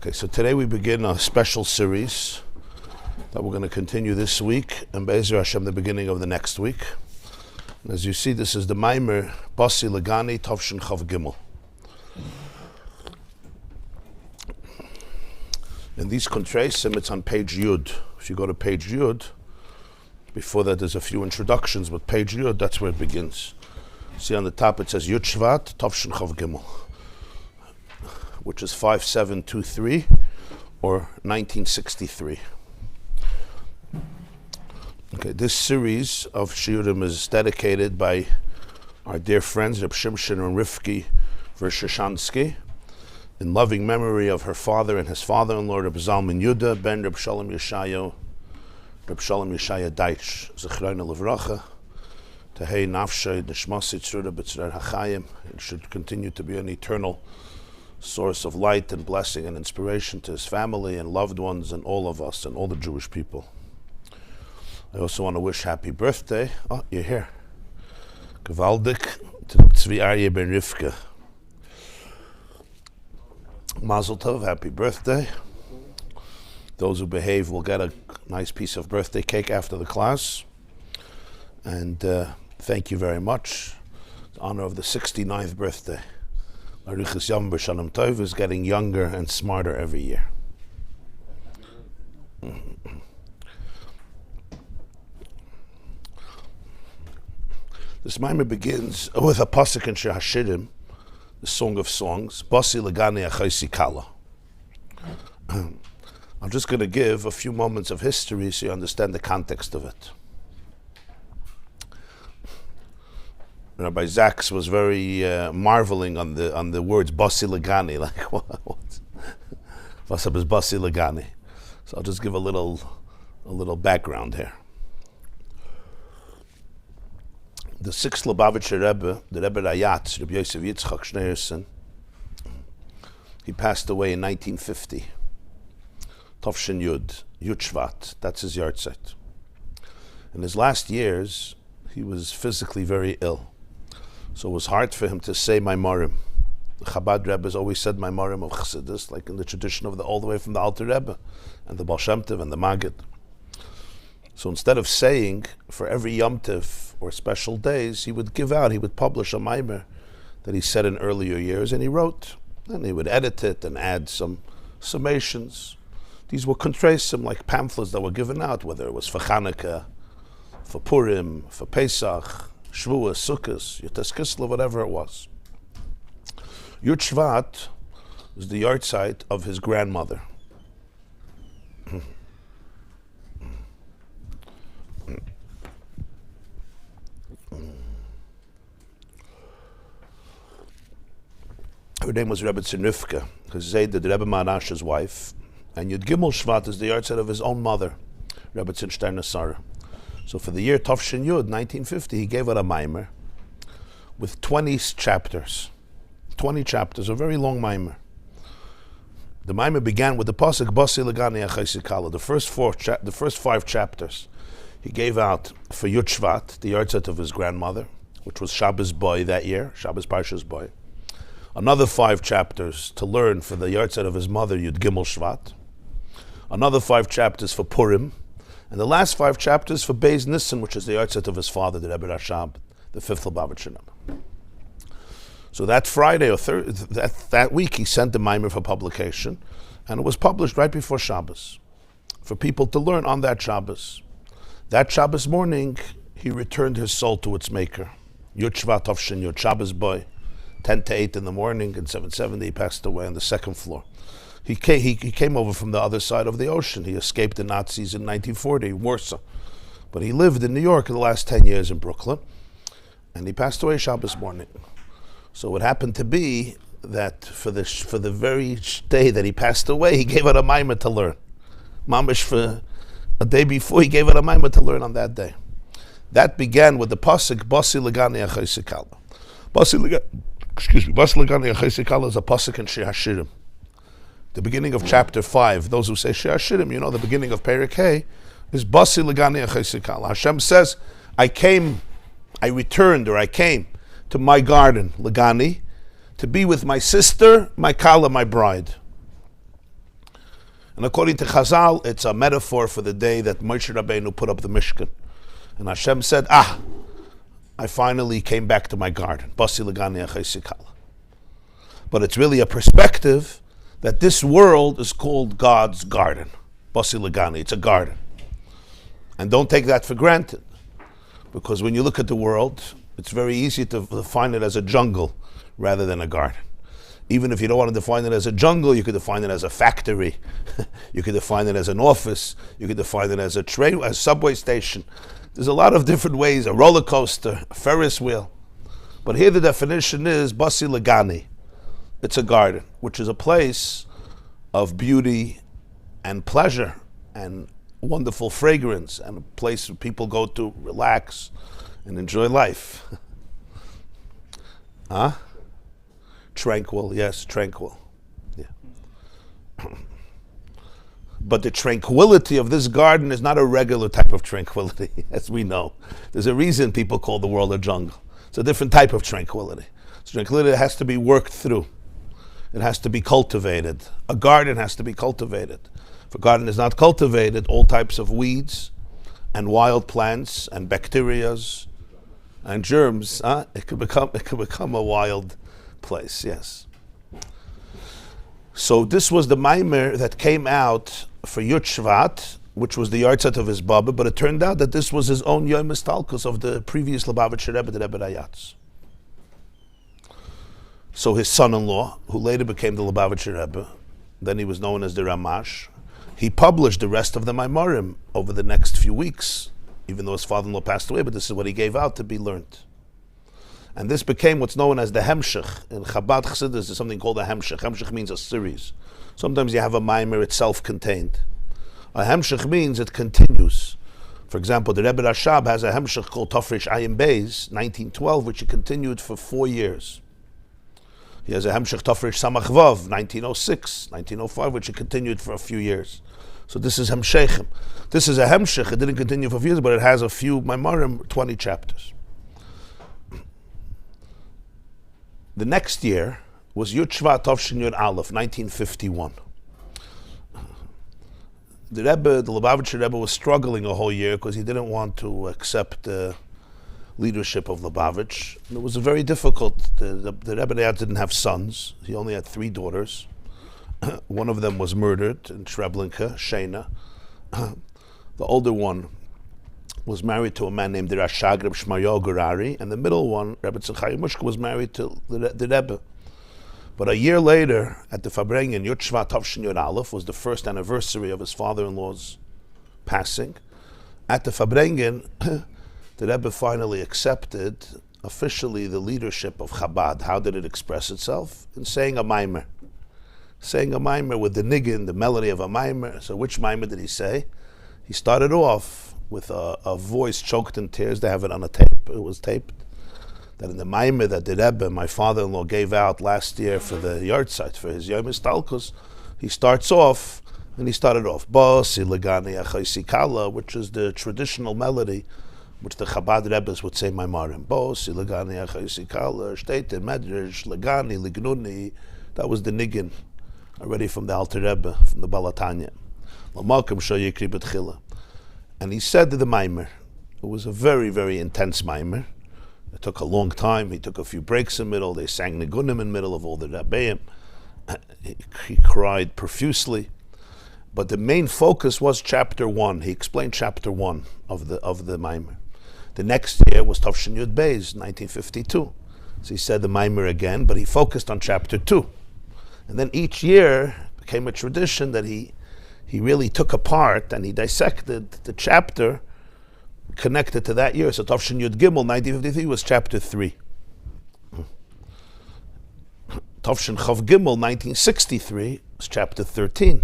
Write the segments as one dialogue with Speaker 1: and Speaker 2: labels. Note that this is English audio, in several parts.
Speaker 1: Okay, so today we begin a special series that we're going to continue this week, and Bais Hashem the beginning of the next week. And as you see, this is the Maamar Basi Legani Tovshin Chav Gimel. In these contrasim, it's on page Yud. If you go to page Yud, before that there's a few introductions, but page Yud, that's where it begins. See on the top it says Yud Shevat Tovshin Chav Gimel, which is 5723 or 1963. Okay, this series of shiurim is dedicated by our dear friends Reb Shimshon and Rivki Vershansky in loving memory of her father and his father-in-law Reb Zalman Yudah ben Reb Shalom Yeshaya Deitch Zechrayna Levracha Tehei Nafshay Nishmasi Tzura B'Tzrar HaChayim. It should continue to be an eternal source of light and blessing and inspiration to his family and loved ones and all of us and all the Jewish people. I also want to wish happy birthday. Oh, you're here. Gewaldig to Tzvi Aryeh ben Rivka. Mazel tov, happy birthday. Those who behave will get a nice piece of birthday cake after the class. And thank you very much. In honor of the 69th birthday. Arichas Yom B'Shalom Tov is getting younger and smarter every year. This mimer begins with a pasuk in Hashidim, the Song of Songs, Basi Legani Achaisi Kala. I'm just going to give a few moments of history so you understand the context of it. Rabbi Zaks was very marveling on the words Basi Legani, like what's up is Basi Legani. So I'll just give a little background here. The sixth Lubavitcher Rebbe, the Rebbe Rayatz, Rabbi YY Jacobson, he passed away in 1950. Tovshin Yud Shvat, that's his yahrzeit. In his last years, he was physically very ill. So it was hard for him to say mimerim. The Chabad Rebbe's always said mimerim of Chassidus, like in the tradition of all the way from the Alter Rebbe and the Baal Shem Tov and the Maggid. So instead of saying for every Yom Tov or special days, he would publish a mimer that he said in earlier years, and he wrote, and he would edit it and add some summations. These were contrasim, like pamphlets that were given out, whether it was for Chanukah, for Purim, for Pesach, Shavuos, Sukkos, Yotes Kislev, whatever it was. Yud Shvat was the yahrzeit of his grandmother. Her name was Rebbe Rivka, Chazed, the Rebbe Manash's wife, and Yud Gimel Shvat is the yahrzeit of his own mother, Rebbe Tzin Sarah. So for the year Tovshin Yud, 1950, he gave out a mimer with 20 chapters. 20 chapters, a very long mimer. The mimer began with the pasuk Basi Legani Achaisi Kala. The first 5 chapters he gave out for Yud Shvat, the yahrzeit of his grandmother, which was Shabbos Boy that year, Shabbos Parshas Boy. Another 5 chapters to learn for the yahrzeit of his mother, Yud Gimel Shvat. Another 5 chapters for Purim. And the last 5 chapters for Bais Nissan, which is the yahrzeit of his father, the Rebbe Rashab, the 5th Lubavitcher Rebbe. So that Friday or that week, he sent the mimer for publication, and it was published right before Shabbos for people to learn on that Shabbos. That Shabbos morning, he returned his soul to its maker. Yud Shvat Tovshin Yud, Shabbos Boy, 10 to 8 in the morning, and 7:70 he passed away on the 2nd floor. He came over from the other side of the ocean. He escaped the Nazis in 1940, Warsaw. But he lived in New York in the last 10 years in Brooklyn. And he passed away Shabbos morning. So it happened to be that for the very day that he passed away, he gave out a mimer to learn. Mamish for a day before, he gave out a mimer to learn on that day. That began with the pasuk, Basi Legani Achaisi Kala. Basi Legani Achaisi Kala is a pasuk in Shir Hashirim. The beginning of chapter 5, those who say Shir Hashirim, you know the beginning of Perek Hey, is Basi Legani Achaisi Kala. Hashem says, I came to my garden, Legani, to be with my sister, my Kala, my bride. And according to Chazal, it's a metaphor for the day that Moshe Rabbeinu put up the Mishkan. And Hashem said, I finally came back to my garden. Basi Legani achaysi kala. But it's really a perspective that this world is called God's garden. Basi Legani, it's a garden. And don't take that for granted. Because when you look at the world, it's very easy to define it as a jungle rather than a garden. Even if you don't want to define it as a jungle, you could define it as a factory. You could define it as an office. You could define it as a train, a subway station. There's a lot of different ways, a roller coaster, a Ferris wheel. But here the definition is Basi Legani. It's a garden, which is a place of beauty and pleasure and wonderful fragrance, and a place where people go to relax and enjoy life. Tranquil, yes, tranquil. Yeah. But the tranquility of this garden is not a regular type of tranquility, as we know. There's a reason people call the world a jungle. It's a different type of tranquility. So tranquility has to be worked through. It has to be cultivated. A garden has to be cultivated. If a garden is not cultivated, all types of weeds and wild plants and bacterias and germs, it could become a wild place, yes. So this was the mimer that came out for Yud Shevat, which was the yahrzeit of his Baba, but it turned out that this was his own Yom Estalkus of the previous Lubavitcher Rebbe, the Rebbe Rayatz. So his son-in-law, who later became the Lubavitcher Rebbe, then he was known as the Ramash, he published the rest of the mimerim over the next few weeks, even though his father-in-law passed away, but this is what he gave out to be learned. And this became what's known as the Hemshech. In Chabad Chassidus, there's something called a Hemshech. Hemshech means a series. Sometimes you have a mimer, it's self-contained. A Hemshech means it continues. For example, the Rebbe Rashab has a Hemshech called Tafresh Ayin Beis, 1912, which he continued for 4 years. He has a Hemshech Tafresh Samach Vav, 1906, 1905, which he continued for a few years. So this is Hemshechim. This is a Hemshech. It didn't continue for a few years, but it has a few mimerim, 20 chapters. The next year was Yud Shevat Farbrengen Aleph, 1951. The Rebbe, the Lubavitcher Rebbe, was struggling a whole year because he didn't want to accept the leadership of Lubavitch. And it was very difficult. The Rebbe didn't have sons. He only had 3 daughters. One of them was murdered in Treblinka, Shena. The older one was married to a man named the Rashag Reb Shmayo Gurari, and the middle one, Rebbe Chaim Mushka, was married to the Rebbe. But a year later, at the Farbrengen, Yud Shevat Farbrengen Aleph was the first anniversary of his father-in-law's passing. At the Farbrengen, the Rebbe finally accepted officially the leadership of Chabad. How did it express itself? In saying a mimer. Saying a mimer with the niggin, the melody of a mimer. So which mimer did he say? He started off with a voice choked in tears. They have it on a tape. It was taped. That in the mimer that the Rebbe, my father-in-law, gave out last year for the yahrzeit, for his Yom Estalkus, he started off Basi Legani achaysi kala, which is the traditional melody which the Chabad Rebbes would say mimerim. Basi Legani achaysi kala, Shtete Medrash Legani Lignuni. That was the niggin, already from the Alter Rebbe, from the Balatanya. L'malkum shayikri b'tchila. And he said to the mimer, it was a very, very intense mimer. It took a long time. He took a few breaks in the middle. They sang nigunim in the middle of all the Rabbeim. He cried profusely. But the main focus was chapter 1. He explained chapter 1 of the mimer. The next year was Tafshin Yud Beis, 1952. So he said the mimer again, but he focused on chapter 2. And then each year became a tradition that he really took apart and he dissected the chapter connected to that year. So Tafshin Yud Gimel, 1953, was chapter 3. Tafshin Chav Gimel, 1963, was chapter 13.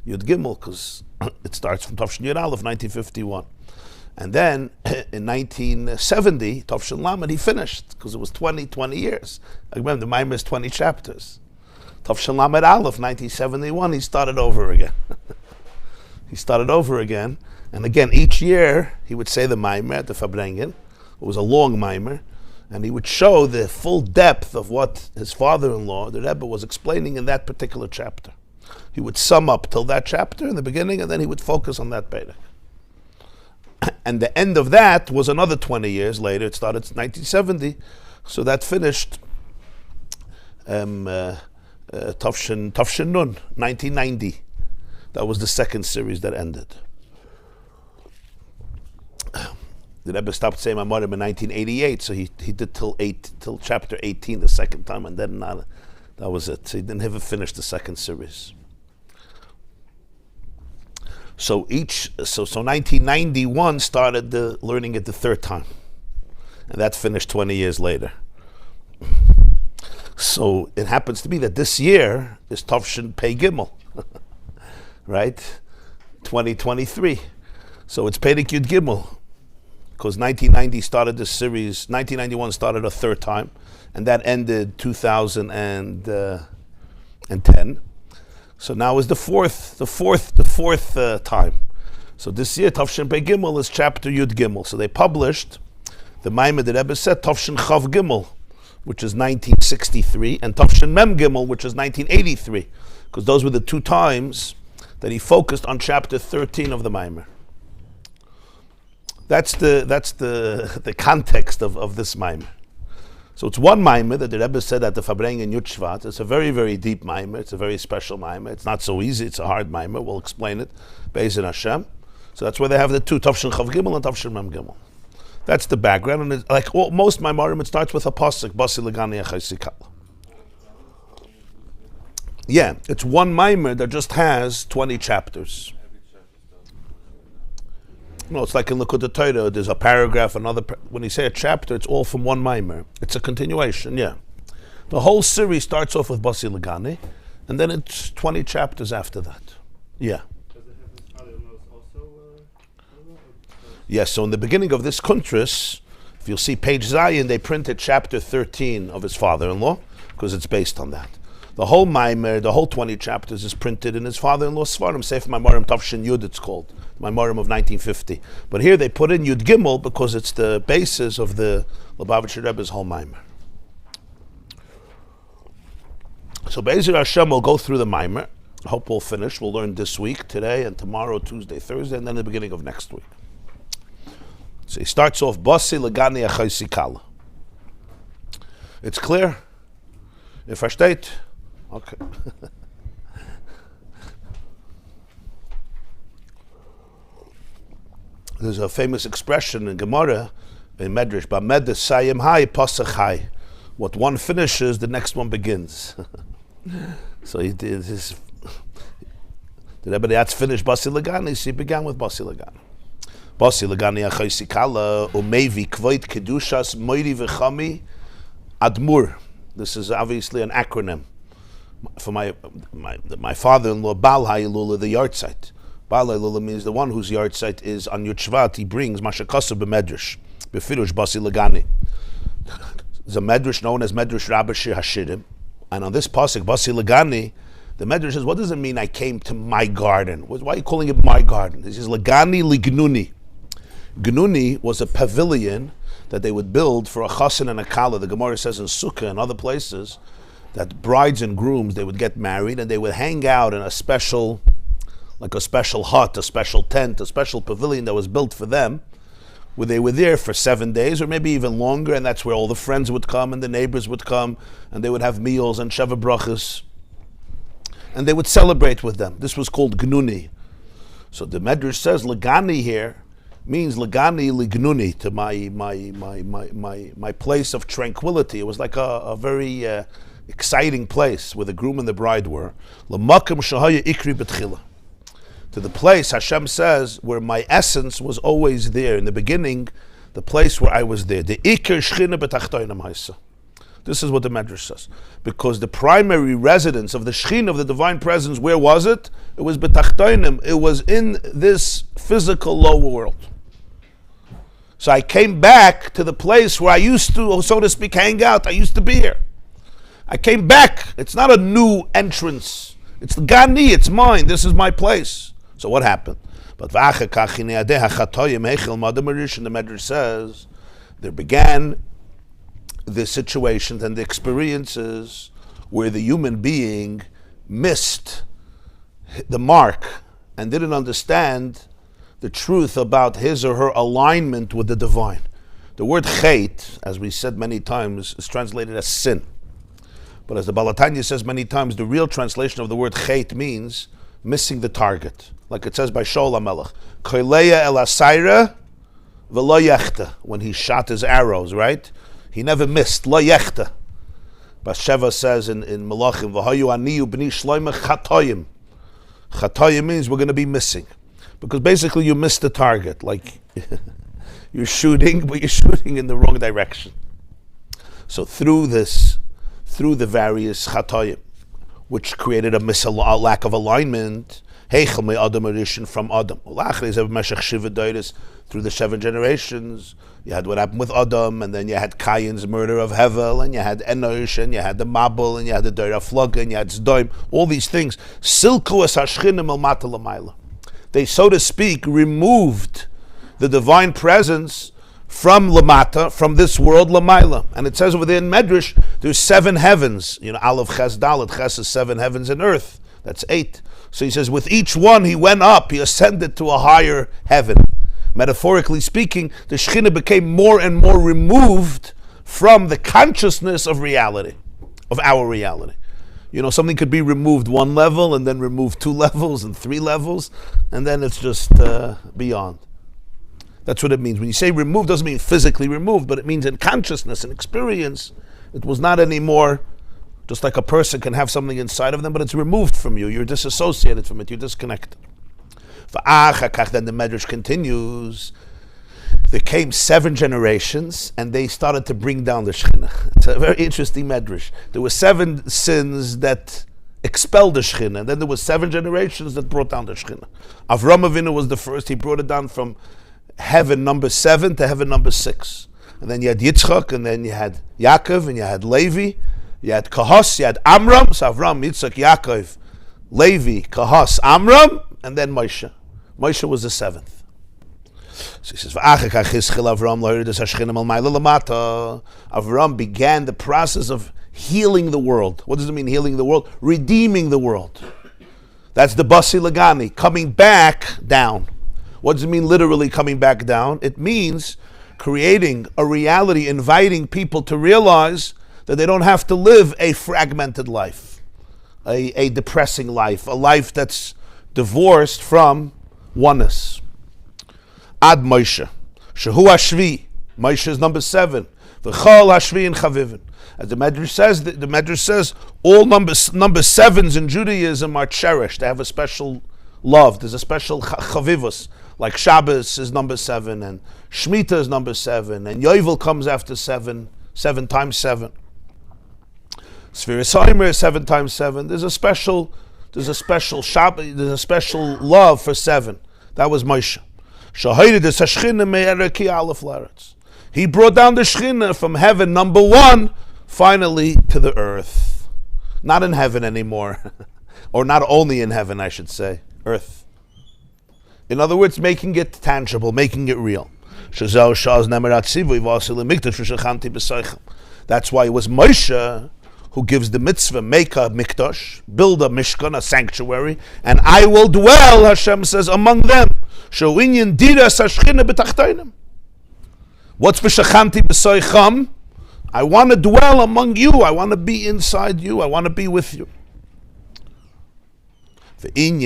Speaker 1: Yud Gimel, because it starts from Tafshin Yud Aleph, 1951. And then in 1970, Tafshin Lamed, he finished, because it was 20 years. I remember the mimer is 20 chapters. Tafshin Lamed Aleph, 1971, he started over again. And again, each year, he would say the mimer at the Farbrengen. It was a long mimer. And he would show the full depth of what his father-in-law, the Rebbe, was explaining in that particular chapter. He would sum up till that chapter in the beginning, and then he would focus on that Perek. And the end of that was another 20 years later. It started in 1970, so that finished Tafshin Nun, 1990. That was the second series that ended. The Rebbe stopped saying Maamarim in 1988, so he did till chapter 18 the second time, and then that was it. So he didn't ever finish the second series. So 1991 started the learning it the third time, and that finished 20 years later. So it happens to be that this year is Tafshin Pei Gimel, right? 2023. So it's Perek Yud Gimel, because 1990 started this series. 1991 started a third time, and that ended 2010. So now is the fourth time. So this year, Tafshin Pei Gimel is chapter Yud Gimel. So they published the mimer that Rebbe said, Tafshin Chav Gimel, which is 1963, and Tafshin Mem Gimel, which is 1983, because those were the two times that he focused on chapter 13 of the mimer. That's the context of this mimer. So it's one mimer that the Rebbe said at the Farbrengen Yud Shevat. It's a very, very deep mimer. It's a very special mimer. It's not so easy. It's a hard mimer. We'll explain it. Bais Hashem. So that's where they have the two, Tafshin Chav Gimel and Tafshin Mem Gimel. That's the background. And it's like most mimarim, it starts with a pasuk, Basi Legani Chassidic. Yeah, it's one mimer that just has 20 chapters. No, it's like in Likkutei Torah, there's a paragraph, when you say a chapter, it's all from one mimer. It's a continuation, yeah. The whole series starts off with Basi Legani, and then it's 20 chapters after that. Yeah.
Speaker 2: Does it have his father-in-laws also?
Speaker 1: Yes, so in the beginning of this kuntras, if you'll see page Zion, they printed chapter 13 of his father-in-law, because it's based on that. The whole mimer, the whole 20 chapters is printed in his father-in-law's Svarim, Sefer Maamarim Tafshin Yud, it's called, Maamarim of 1950. But here they put in Yud Gimel because it's the basis of the Lubavitcher Rebbe's whole mimer. So Bais Hashem will go through the mimer. I hope we'll finish. We'll learn this week, today, and tomorrow, Tuesday, Thursday, and then the beginning of next week. So he starts off, Basi Legani Chassidic. It's clear? Ihr versteht? Okay. There's a famous expression in Gemara, in Medrash, Ba'med Sayim Hai Pasach Hai. What one finishes, the next one begins. So he did his. The Rebbe that's finished Basi Legani, so he began with Basi Legani. Basi Legani Chassidic umevi kvoit kedushas moiri v'chami admur. This is obviously an acronym for my father-in-law, Baal Ha'ilula, the yahrzeit. Baal Ha'ilula means the one whose yahrzeit is on Yud Shevat. He brings Mashakasa b'Medrash, b'Firush Basi Legani. There's a Medrash known as Medrash Rabbi Hashidim, and on this pasuk Basi Legani, the Medrash says, what does it mean I came to my garden? Why are you calling it my garden? This is Legani Lignuni. Gnuni was a pavilion that they would build for a chassan and a kala. The Gemara says in Sukkah and other places that brides and grooms, they would get married and they would hang out in a special hut, a special tent, a special pavilion that was built for them, where they were there for 7 days or maybe even longer, and that's where all the friends would come and the neighbors would come, and they would have meals and sheva brachas, and they would celebrate with them. This was called gnuni. So the Medrash says Legani here means Legani Lignuni, to my place of tranquility. It was like a very exciting place where the groom and the bride were. L'makam shahaya ikri b'tchila, to the place Hashem says where my essence was always there in the beginning, the place where I was there. The ikr shchina b'tachtoinam haisa. This is what the Medrash says, because the primary residence of the Shekhinah, of the divine presence, where was it? It was b'tachtoinim. It was in this physical lower world. So I came back to the place where I used to, so to speak, hang out. I used to be here. I came back. It's not a new entrance. It's the Gani, it's mine. This is my place. So what happened? But the Medrash says, there began the situations and the experiences where the human being missed the mark and didn't understand the truth about his or her alignment with the divine. The word chet, as we said many times, is translated as sin. But as the Balatanya says many times, the real translation of the word chet means missing the target. Like it says by Shaul HaMelech, Koileya el asayra v'lo yechta, when he shot his arrows, right? He never missed, lo yechta. Bathsheba says in Malachim, v'hayu aniyu b'ni shloimeh chatoyim. Chatoyim means we're going to be missing. Because basically you missed the target. Like you're shooting, but you're shooting in the wrong direction. So through the various chatoyim, which created a lack of alignment, heichel me adam arishin from Adam. Through the 7 generations, you had what happened with Adam, and then you had Cain's murder of Hevel, and you had Enosh, and you had the Mabul, and you had the Deir HaFlug, and you had Zdoim, all these things. Silku es hashchinim el mata l'mayla. They, so to speak, removed the divine presence from Lamata, from this world Lamaila. And it says within Medrash, there's 7 heavens. Aleph Ches Dalet, Ches is 7 heavens and earth. That's 8. So he says, with each one he went up, he ascended to a higher heaven. Metaphorically speaking, the Shekhinah became more and more removed from the consciousness of reality, of our reality. Something could be removed 1 level and then removed 2 levels and 3 levels, and then it's just beyond. That's what it means. When you say removed, doesn't mean physically removed, but it means in consciousness and experience. It was not anymore just like a person can have something inside of them, but it's removed from you. You're disassociated from it. You're disconnected. Then the Medrash continues. There came 7 generations, and they started to bring down the Shekhinah. It's a very interesting Medrash. There were 7 sins that expelled the Shekhinah, and then there were 7 generations that brought down the Shekhinah. Avram Avinu was the first. He brought it down from heaven number 7 to heaven number 6. And then you had Yitzchak, and then you had Yaakov, and you had Levi, you had Kahos, you had Amram. So Avram, Yitzchak, Yaakov, Levi, Kahos, Amram, and then Moshe. Moshe was the 7th. So he says, Avram began the process of healing the world. What does it mean, healing the world? Redeeming the world. That's the Basi Legani, coming back down. What does it mean literally coming back down? It means creating a reality, inviting people to realize that they don't have to live a fragmented life, a depressing life, a life that's divorced from oneness. Ad Moshe. Shehu Hashvi. Moshe is number 7. V'chol Hashvi in Chavivin. As the Medrash says, all number 7s in Judaism are cherished. They have a special love. There's a special chavivus. Like Shabbos is number 7, and Shemitah is number 7, and Yovel comes after 7 times 7. Sfiras Haimer is 7 times 7. There's a special Shabbos, there's a special love for 7. That was Moshe. He brought down the Shekhinah from heaven number 1, finally to the earth. Not in heaven anymore. Or not only in heaven, I should say. Earth. In other words, making it tangible, making it real. That's why it was Moshe who gives the mitzvah, make a mikdash, build a Mishkan, a sanctuary, and I will dwell, Hashem says, among them. What's v'shachanti b'soicham? I want to dwell among you. I want to be inside you. I want to be with you. And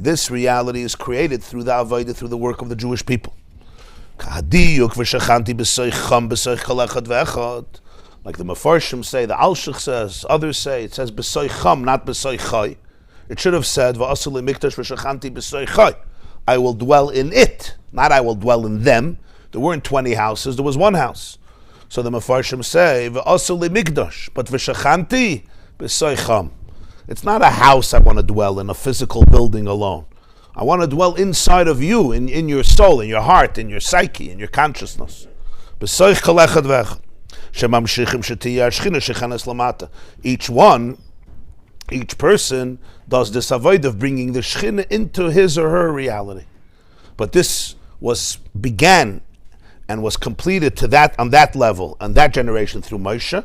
Speaker 1: this reality is created through the avodah, through the work of the Jewish people. Like the Mefarshim say, the Alshich says, others say, it says b'soicham, not b'soichai. It should have said, I will dwell in it, not I will dwell in them. There weren't 20 houses, there was 1 house. So the Mefarshim say, but v'shachanti b'soicham. It's not a house I want to dwell in, a physical building alone. I want to dwell inside of you, in your soul, in your heart, in your psyche, in your consciousness. Each person does this avoid of bringing the Shekhinah into his or her reality. But this began and was completed on that level, on that generation through Moshe.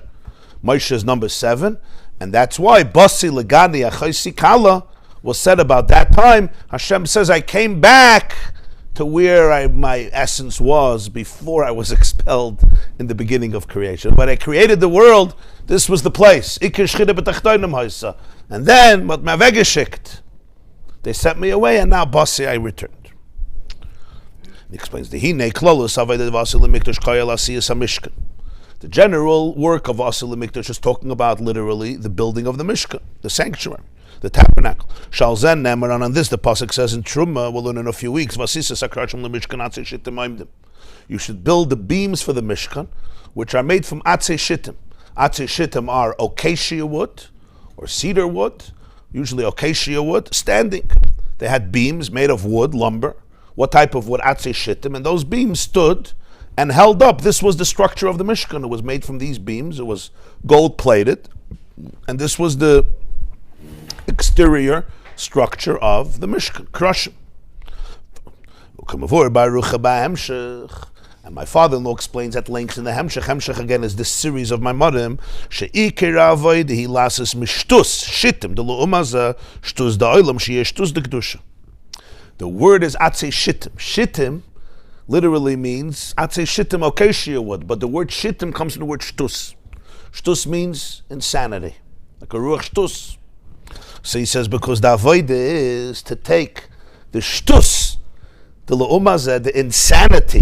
Speaker 1: Moshe is number 7, And that's why Basi Legani Achaisi Kala was said about that time. Hashem says, I came back to where my essence was before I was expelled in the beginning of creation. When I created the world, this was the place. And then, they sent me away, and now Basi, I returned. He explains the general work of Vasil Mikdash is talking about literally the building of the Mishkan, the sanctuary, the tabernacle. Shalzen Nemer, and on this the pasuk says in Truma, we'll learn in a few weeks, you should build the beams for the Mishkan, which are made from Atzei Shittim. Atzei Shittim are acacia wood or cedar wood, usually acacia wood, standing. They had beams made of wood, lumber. What type of wood? Atzei Shittim. And those beams stood and held up. This was the structure of the Mishkan. It was made from these beams. It was gold-plated. And this was the exterior structure of the Mishkan. Krushim. And my father-in-law explains at length in the Hemshech. Hemshech, again, is this series of Maimarim. She'ikir avoid he lasis mishtus shittim de lu'umaza shtus da'olam she'yesh shtus de kedusha. The word is atzei shittim. Shittim literally means atzei shittim acacia wood, but the word shittim comes from the word shtus. Shtus means insanity, like a ruach shtus. So he says because the avoida is to take the shtus, the lu'umaza, the insanity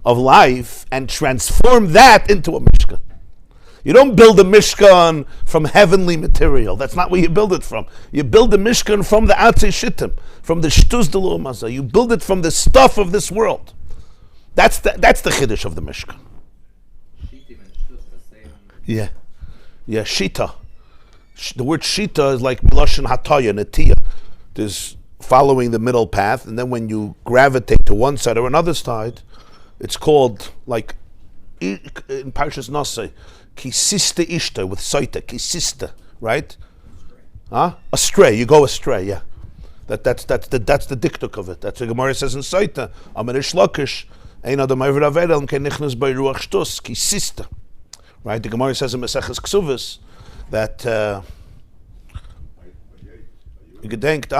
Speaker 1: of life, and transform that into a Mishkan. You don't build a Mishkan from heavenly material. That's not where you build it from. You build the Mishkan from the Atzei Shittim, from the Shtuz de Lu'umaza. You build it from the stuff of this world. That's the Chiddush of the Mishkan.
Speaker 3: Shittim and Shtuz the same.
Speaker 1: Yeah, Shita. The word Shita is like Miloshin Hataya, Netiya. There's following the middle path, and then when you gravitate to one side or another side, it's called, like in Parshas Nosei, kisista ishta with soita, kisista, right? Astray. You go astray. Yeah, that's the diktuk of it. That's what the Gemara says in soita. Amar Ishlakish, ein adam over avedel ken nichnas by ruach shtus kisista. Right. The Gemara says in Maseches Ksuvos that you gedenkt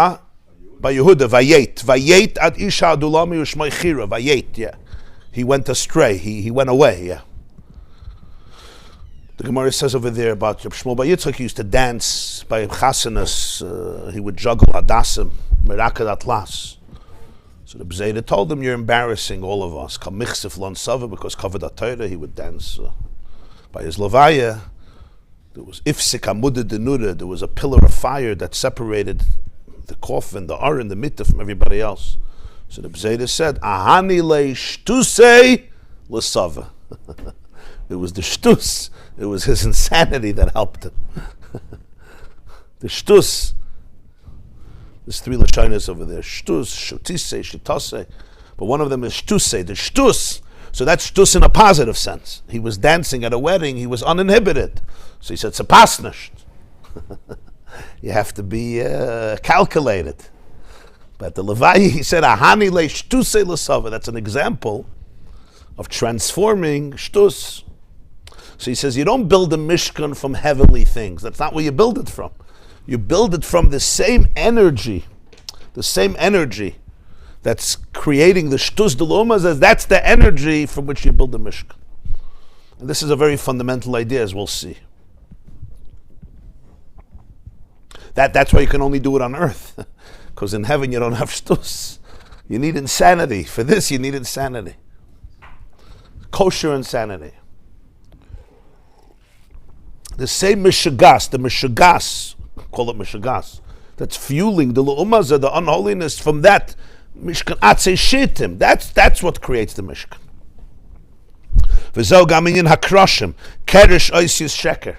Speaker 1: by Yehuda vayet ad isha adulami ushmai chira vayet. Yeah. He went astray. He went away. Yeah. The Gemara says over there about Reb Shmuel Bar Yitzchak used to dance by Chassidic. He would juggle Hadassim, Merakad Atlas. So the Bzeda told him, "You're embarrassing all of us." Kam michsif lon sava, because covered Torah, he would dance by his levaya. There was ifsik amuda denura. There was a pillar of fire that separated the coffin, the aron, the mitzvah from everybody else. So the Bzeda said, "Ahani le shtusei l'sava." It was the shtus. It was his insanity that helped him. The shtus. There's three lashonos over there: shtus, shutise, shitase. But one of them is shtusei, the shtus. So that's shtus in a positive sense. He was dancing at a wedding. He was uninhibited. So he said, "Sapasnisht." You have to be calculated. But the Levi, he said, "Ahani le shtusei l'sava." That's an example of transforming shtus. So he says, you don't build a Mishkan from heavenly things. That's not where you build it from. You build it from the same energy that's creating the shtus de l'u'umaza. That's the energy from which you build the Mishkan. And this is a very fundamental idea, as we'll see. That's why you can only do it on earth. Because in heaven you don't have shtus. You need insanity. For this you need insanity. Kosher insanity. The same mishagas, call it mishagas, that's fueling the lu'umaza, the unholiness from that Mishkan atzei shittim. That's what creates the Mishkan. V'zeu gam inyan hakroshim, keresh oisius sheker.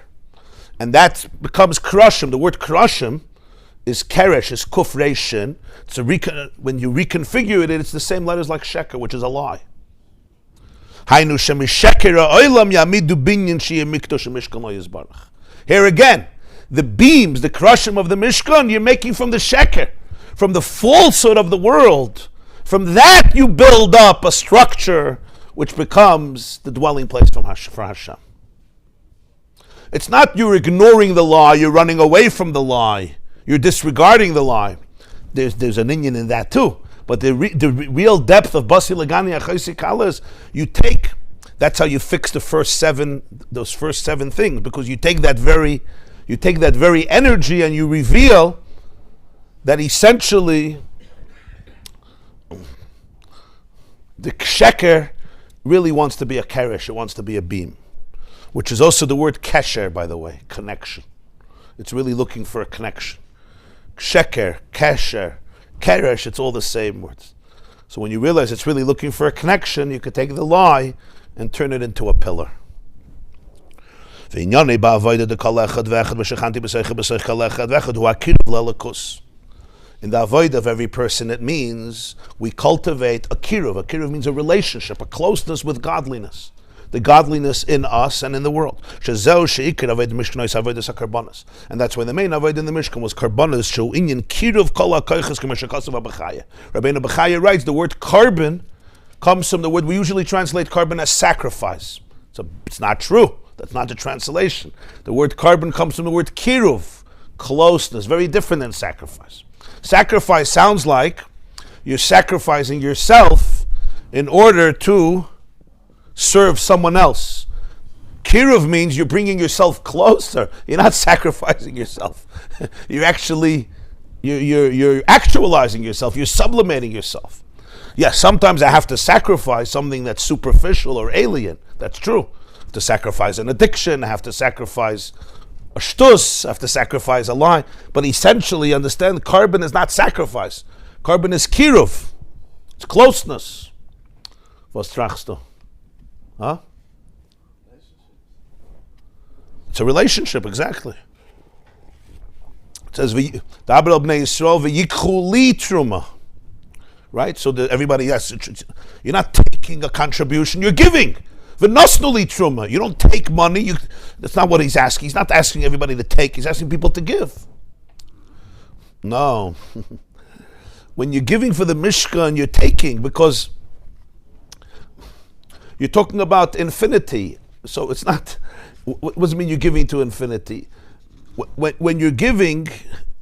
Speaker 1: And that becomes kroshim. The word kroshim is keresh, is kuf reishin. When you reconfigure it, it's the same letters like sheker, which is a lie. Here again, the beams, the krushim of the Mishkan, you're making from the sheker, from the falsehood of the world. From that you build up a structure which becomes the dwelling place for Hashem. It's not you're ignoring the lie, you're running away from the lie, you're disregarding the lie. There's an inyan in that too. But the real depth of Basi Legani Achaisi Kala is you take, that's how you fix those first seven things, because you take that very energy and you reveal that essentially the sheker really wants to be a keresh, it wants to be a beam, which is also the word kesher, by the way, connection. It's really looking for a connection. Sheker, kesher, keresh, it's all the same words. So when you realize it's really looking for a connection, you could take the lie and turn it into a pillar. In the avoid of every person, it means we cultivate a kiruv. A kiruv means a relationship, a closeness with godliness. The godliness in us and in the world. And that's why the main avoid in the Mishkan was karbanas. Rabbeinu Bechaya writes, the word carbon comes from the word we usually translate carbon as sacrifice. So it's not true. That's not the translation. The word carbon comes from the word kiruv, closeness, very different than sacrifice. Sacrifice sounds like you're sacrificing yourself in order to serve someone else. Kiruv means you're bringing yourself closer. You're not sacrificing yourself. You're actually you're actualizing yourself. You're sublimating yourself. Yes, sometimes I have to sacrifice something that's superficial or alien. That's true. I have to sacrifice an addiction. I have to sacrifice a shtus. I have to sacrifice a lie. But essentially, understand, carbon is not sacrifice. Carbon is kiruv. It's closeness. Was trachst du? Huh? It's a relationship, exactly. It says, "Daber bnei Yisrael v'yikchu li truma." Right? So everybody, yes, you're not taking a contribution, you're giving. V'nosnu li truma. You don't take money. That's not what he's asking. He's not asking everybody to take. He's asking people to give. No. When you're giving for the Mishkan, you're taking, because you're talking about infinity. So it's not, what does it mean you're giving to infinity? When you're giving,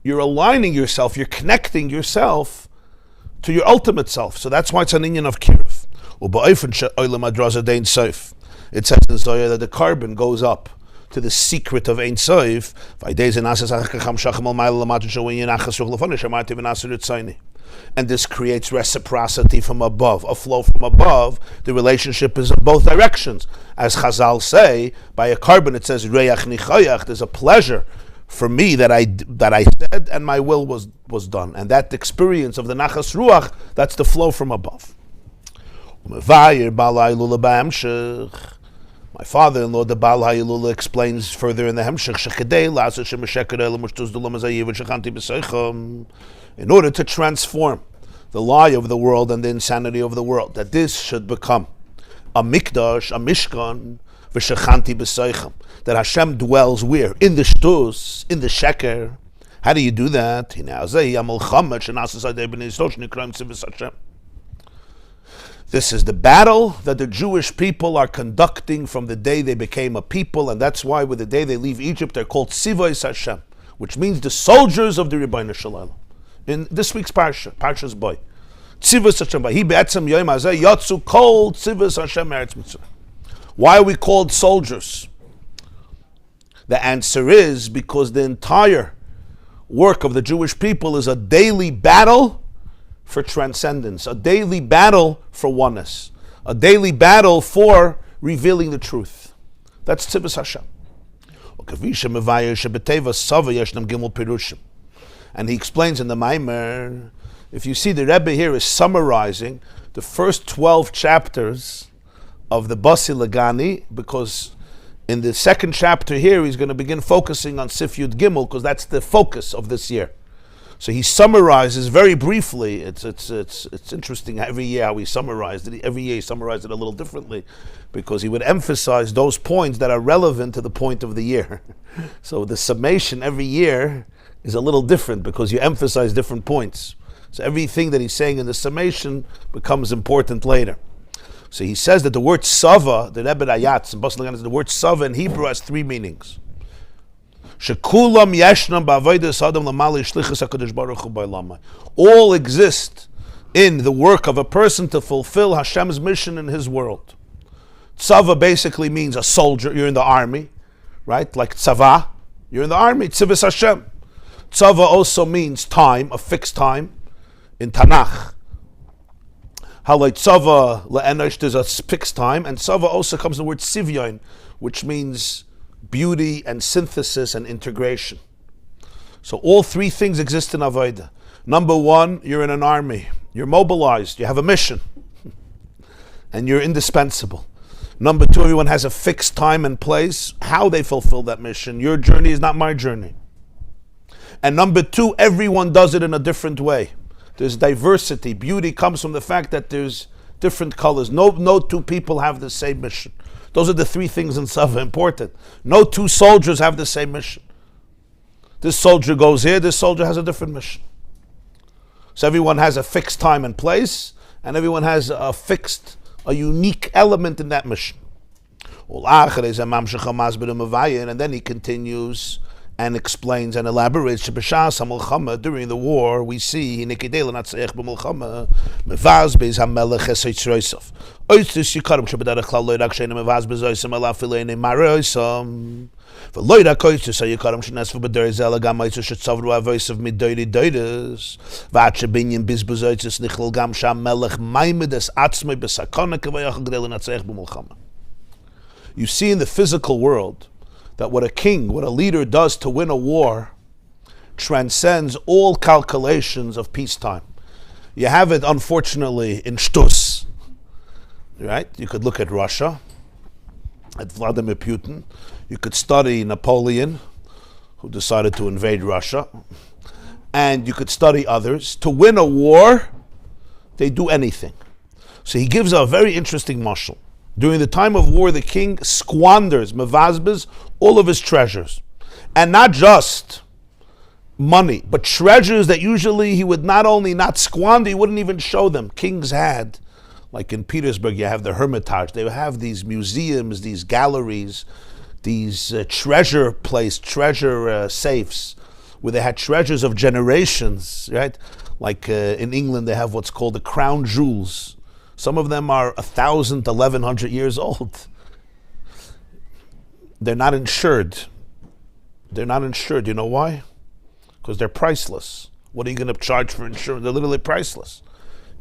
Speaker 1: you're aligning yourself, you're connecting yourself to your ultimate self. So that's why it's an inyan of kiruv. It says in Zohar that the carbon goes up to the secret of Ein Sof. And this creates reciprocity from above, a flow from above. The relationship is in both directions. As Chazal say, by a carbon it says, Reyach nichayach, there's a pleasure for me that I said and my will was done. And that experience of the nachas ruach, that's the flow from above. My father-in-law, the Baal HaYilula, explains further in the Hemshech, in order to transform the lie of the world and the insanity of the world, that this should become a mikdash, a mishkan, that Hashem dwells where? In the shtus, in the sheker. How do you do that? This is the battle that the Jewish people are conducting from the day they became a people, and that's why with the day they leave Egypt, they're called Tzivos Hashem, which means the soldiers of the Rebbeinu Shalom. In this week's Parshas Boy, Tzivos Hashem, He be'etzem yoyim hazeh yotzu kol Tzivos Hashem eretz Mitzrayim. Why are we called soldiers? The answer is because the entire work of the Jewish people is a daily battle for transcendence, a daily battle for oneness, a daily battle for revealing the truth. That's Tzivos Hashem. And he explains in the mimer, if you see the Rebbe here is summarizing the first 12 chapters of the Basi Legani, because in the second chapter here he's going to begin focusing on Sif Yud Gimel, because that's the focus of this year. So he summarizes very briefly. It's interesting every year how he summarized it. Every year he summarized it a little differently, because he would emphasize those points that are relevant to the point of the year. So the summation every year is a little different because you emphasize different points. So everything that he's saying in the summation becomes important later. So he says that the word Sava, the Rebbe Ayatz, and the word Sava in Hebrew has three meanings. Shekulam yeshnam ba'avodas adam lamali shlichus HaKadosh Baruch Hu ba'olamai. All exist in the work of a person to fulfill Hashem's mission in his world. Tzava basically means a soldier. You're in the army, right? Like tzava, you're in the army. Tzivus Hashem. Tzava also means time, a fixed time. In Tanakh, halay tzava le'enosh, there's a fixed time, and tzava also comes from the word sivyon, which means beauty and synthesis and integration. So all three things exist in Avodah. Number one, you're in an army. You're mobilized. You have a mission. And you're indispensable. Number two, everyone has a fixed time and place. How they fulfill that mission. Your journey is not my journey. And number two, everyone does it in a different way. There's diversity. Beauty comes from the fact that there's different colors. No two people have the same mission. Those are the three things in Tzava important. No two soldiers have the same mission. This soldier goes here, this soldier has a different mission. So everyone has a fixed time and place, and everyone has a unique element in that mission. And then he continues and explains and elaborates. During the war, we see you see in the physical world that what a leader does to win a war transcends all calculations of peacetime. You have it, unfortunately, in shtus, right? You could look at Russia, at Vladimir Putin. You could study Napoleon, who decided to invade Russia. And you could study others. To win a war, they do anything. So he gives a very interesting mashal. During the time of war, the king squanders, mevazbez, all of his treasures. And not just money, but treasures that usually he would not only not squander, he wouldn't even show them. Kings had, like in Petersburg, you have the Hermitage. They would have these museums, these galleries, these treasure safes, where they had treasures of generations, right? Like in England, they have what's called the crown jewels. Some of them are 1,000 to 1,100 years old. They're not insured. You know why? Because they're priceless. What are you going to charge for insurance? They're literally priceless.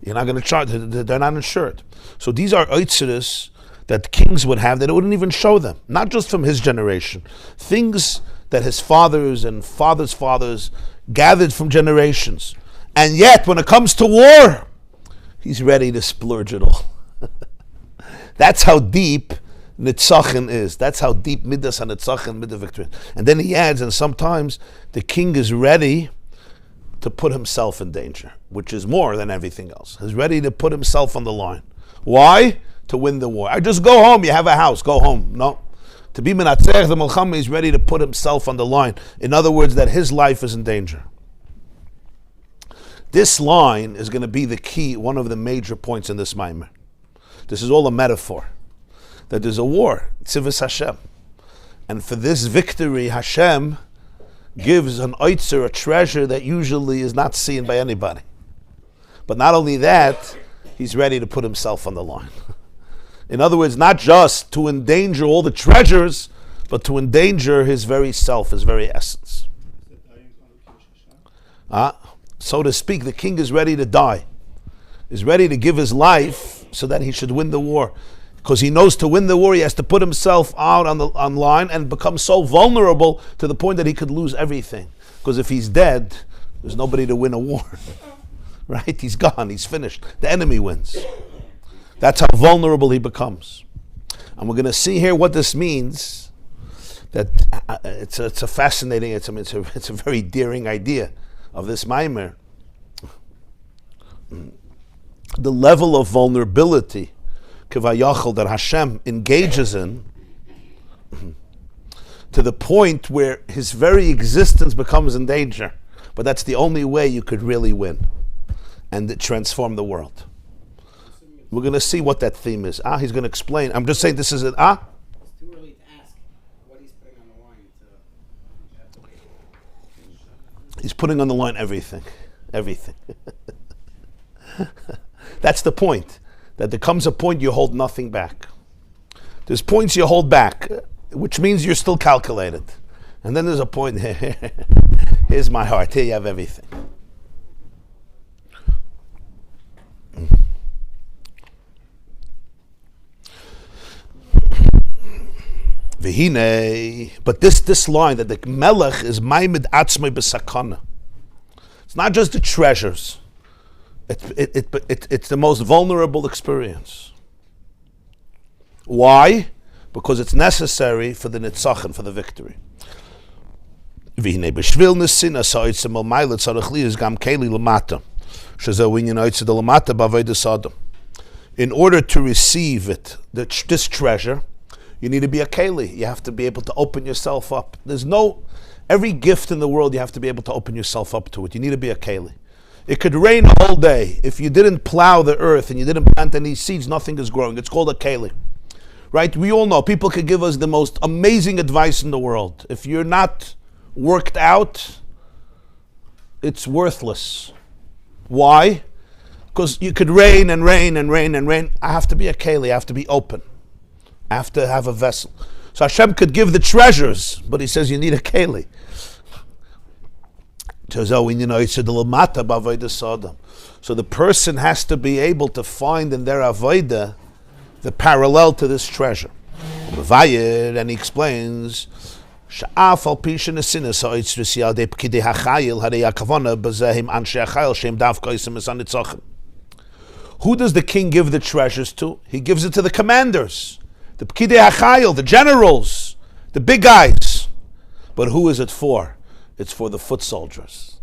Speaker 1: You're not going to charge. They're not insured. So these are oitzeres that kings would have that it wouldn't even show them. Not just from his generation. Things that his fathers and fathers' fathers gathered from generations. And yet, when it comes to war, he's ready to splurge it all. That's how deep Nitzachon is. That's how deep Midas and Nitzachon, Midah victory. And then he adds, and sometimes the king is ready to put himself in danger, which is more than everything else. He's ready to put himself on the line. Why? To win the war. I just go home, you have a house, go home. No. To be Menatzech, the Melchama, he's ready to put himself on the line. In other words, that his life is in danger. This line is going to be the key, one of the major points in this mimer. This is all a metaphor. That there's a war, Tzivus Hashem. And for this victory, Hashem gives an oitzer, a treasure that usually is not seen by anybody. But not only that, he's ready to put himself on the line. In other words, not just to endanger all the treasures, but to endanger his very self, his very essence. So to speak, the king is ready to die, is ready to give his life so that he should win the war. Because he knows to win the war, he has to put himself out on line and become so vulnerable to the point that he could lose everything. Because if he's dead, there's nobody to win a war. Right? He's gone, he's finished. The enemy wins. That's how vulnerable he becomes. And we're going to see here what this means. That it's a fascinating, it's a very daring idea of this mimer. The level of vulnerability kivayachal that Hashem engages in, to the point where his very existence becomes in danger. But that's the only way you could really win and transform the world. We're going to see what that theme is. He's going to explain. I'm just saying this is an
Speaker 4: It's too early to ask what he's putting on the line.
Speaker 1: He's putting on the line everything. Everything. That's the point. That there comes a point you hold nothing back. There's points you hold back, which means you're still calculated. And then there's a point, here's my heart, here you have everything. But this line that the melech is maimed atzmai b'sakana. It's not just the treasures. It's the most vulnerable experience. Why? Because it's necessary for the nitzachon, for the victory. In order to receive it, this treasure, you need to be a keli. You have to be able to open yourself up. Every gift in the world, you have to be able to open yourself up to it. You need to be a keli. It could rain all day. If you didn't plow the earth and you didn't plant any seeds, nothing is growing. It's called a keli. Right? We all know people could give us the most amazing advice in the world. If you're not worked out, it's worthless. Why? Because you could rain and rain and rain and rain. I have to be a keli. I have to be open. I have to have a vessel. So Hashem could give the treasures, but He says you need a keli. So the person has to be able to find in their avodah the parallel to this treasure. And he explains, who does the king give the treasures to? He gives it to the commanders, the pkidei hachayil, the generals, the big guys. But who is it for? It's for the foot soldiers.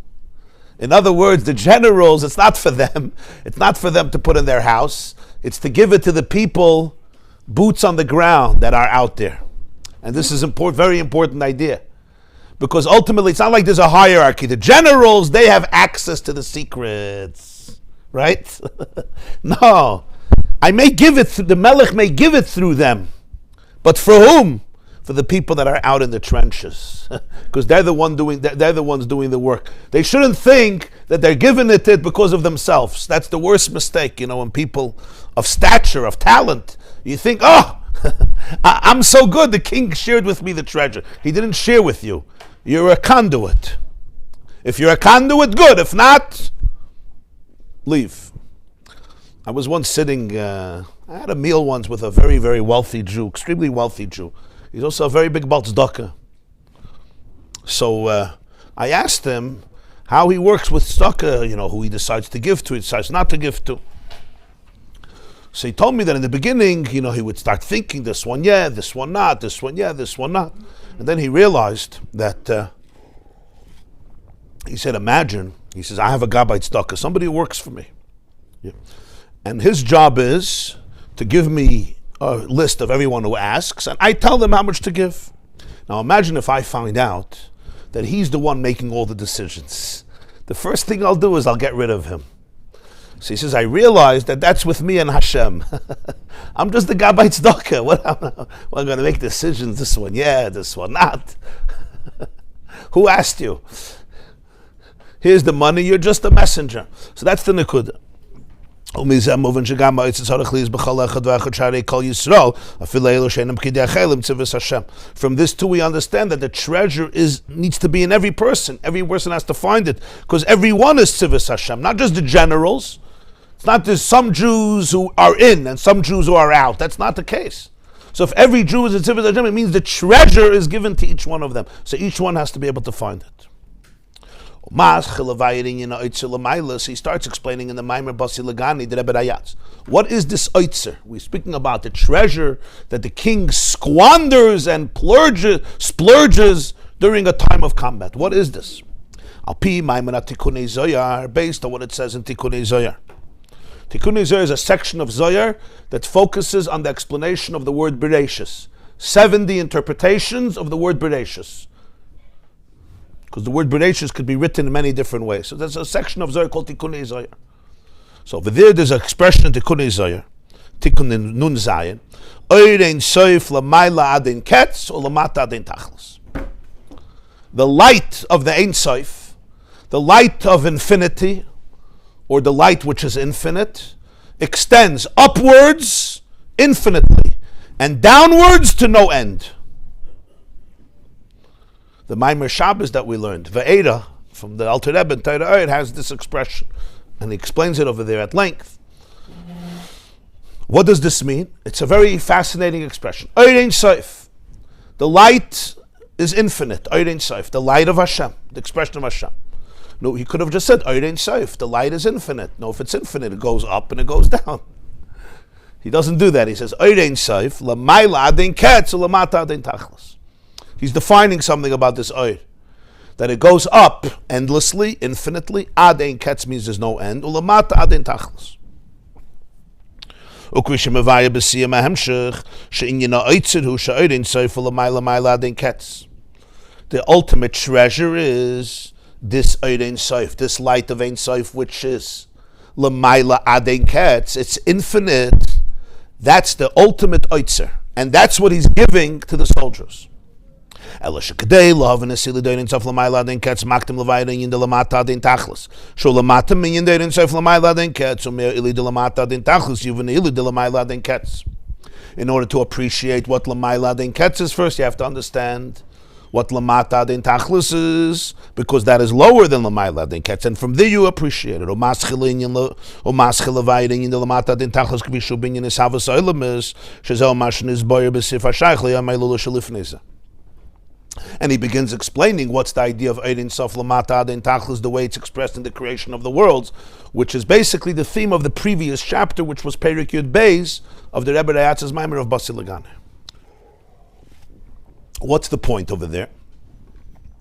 Speaker 1: In other words, the generals, it's not for them. It's not for them to put in their house. It's to give it to the people, boots on the ground, that are out there. And this is very important idea. Because ultimately, it's not like there's a hierarchy. The generals, they have access to the secrets. Right? No. The Melech may give it through them. But for whom? For the people that are out in the trenches, because they're the ones doing the work. They shouldn't think that they're giving it because of themselves. That's the worst mistake, when people of stature, of talent, you think, I'm so good, the king shared with me the treasure. He didn't share with you. You're a conduit. If you're a conduit, good. If not, leave. I was once sitting, I had a meal once with a very, very wealthy Jew, extremely wealthy Jew. He's also a very big Baal Tzedakah. So I asked him how he works with tzedakah, who he decides to give to, he decides not to give to. So he told me that in the beginning, he would start thinking, this one, yeah, this one not, this one, yeah, this one not. And then he realized that, he said, imagine, he says, I have a Gabbai Tzedakah, somebody who works for me. Yeah. And his job is to give me a list of everyone who asks, and I tell them how much to give. Now imagine if I find out that he's the one making all the decisions. The first thing I'll do is I'll get rid of him. So he says, I realize that that's with me and Hashem. I'm just the Gabbai Tzedakah. I'm going to make decisions. This one, yeah, this one, not. Who asked you? Here's the money, you're just a messenger. So that's the Nekuda. From this too we understand that the treasure needs to be in every person. Every person has to find it, because everyone is Teves Hashem, not just the generals. It's not there's some Jews who are in and some Jews who are out. That's not the case. So if every Jew is a Teves Hashem, it means the treasure is given to each one of them. So each one has to be able to find it. So he starts explaining in the Maamar Basi Legani, the Rebbe Rayatz. What is this oitzer? We're speaking about the treasure that the king squanders and splurges during a time of combat. What is this? Based on what it says in Tikkunei Zohar. Tikkunei Zohar is a section of Zohar that focuses on the explanation of the word Bereshis. 70 interpretations of the word Bereshis. Because the word Bereshis could be written in many different ways. So there's a section of Zohar called Tikkunei Zohar. So over there's an expression in Tikkunei Zohar, Tikkun Nun Zayin, Ein Sof l'mayla adin ketz or l'mata adin tachlis. The light of the Ein Sof The light of infinity, or the light which is infinite, extends upwards infinitely and downwards to no end. The mimer Shabbos that we learned, Ve'era, from the Alter Rebbe in Torah, it has this expression, and he explains it over there at length. What does this mean? It's a very fascinating expression. Ein Sof. The light is infinite. Ein Sof. The light of Hashem. The expression of Hashem. No, he could have just said Ein Sof. The light is infinite. No, if it's infinite, it goes up and it goes down. He doesn't do that. He says Ein Sof. L'mayla adin ketz u'lamata adin tachlis. He's defining something about this Oir. That it goes up endlessly, infinitely. Adin ketz means there's no end. U'lamata adin tachlis. The ultimate treasure is this Ein Sof, this light of Ein Sof, which is L'mayla Aden Ketz. It's infinite. That's the ultimate Oitzer. And that's what he's giving to the soldiers. But the in order to appreciate what L'mayla Adin Ketz is, first you have to understand what Lamata Adin Tachlis is, because that is lower than L'mayla Adin Ketz, and from there you appreciate it. And he begins explaining what's the idea of Ein Sof Lamata Adin Tachlis, the way it's expressed in the creation of the worlds, which is basically the theme of the previous chapter, which was Perik Yud Beis of the Rebbe Rayatz's Maamar Basi Legani. What's the point over there?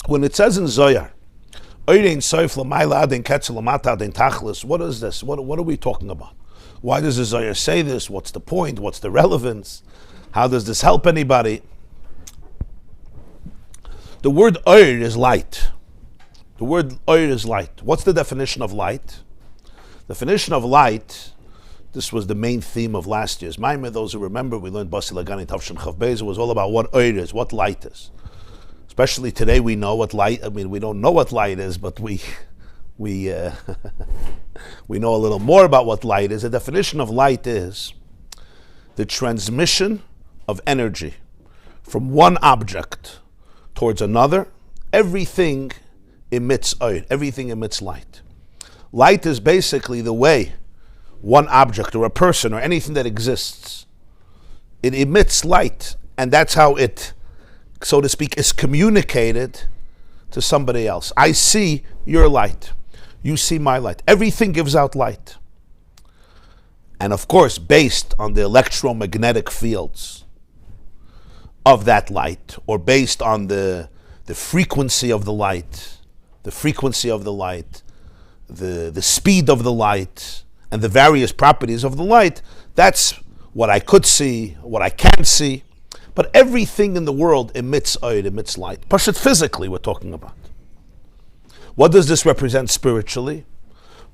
Speaker 1: When it says in Zohar, Ein Sof L'mayla Adin Ketz Lamata Adin Tachlis, what is this? What are we talking about? Why does the Zohar say this? What's the point? What's the relevance? How does this help anybody? The word Oir is light. The word Oir is light. What's the definition of light? Definition of light, this was the main theme of last year's mimer. Those who remember, we learned Basi Legani Tavshin Chav Beis. It was all about what Oir is, what light is. Especially today we know what light, we don't know what light is, but we know a little more about what light is. The definition of light is the transmission of energy from one object towards another. Everything emits Oir, everything emits light. Light is basically the way one object or a person or anything that exists, it emits light, and that's how it, so to speak, is communicated to somebody else. I see your light. You see my light. Everything gives out light. And of course, based on the electromagnetic fields of that light, or based on the frequency of the light, the speed of the light, and the various properties of the light, that's what I could see, what I can't see. But everything in the world emits Oir, emits light. Pashut physically we're talking about. What does this represent spiritually?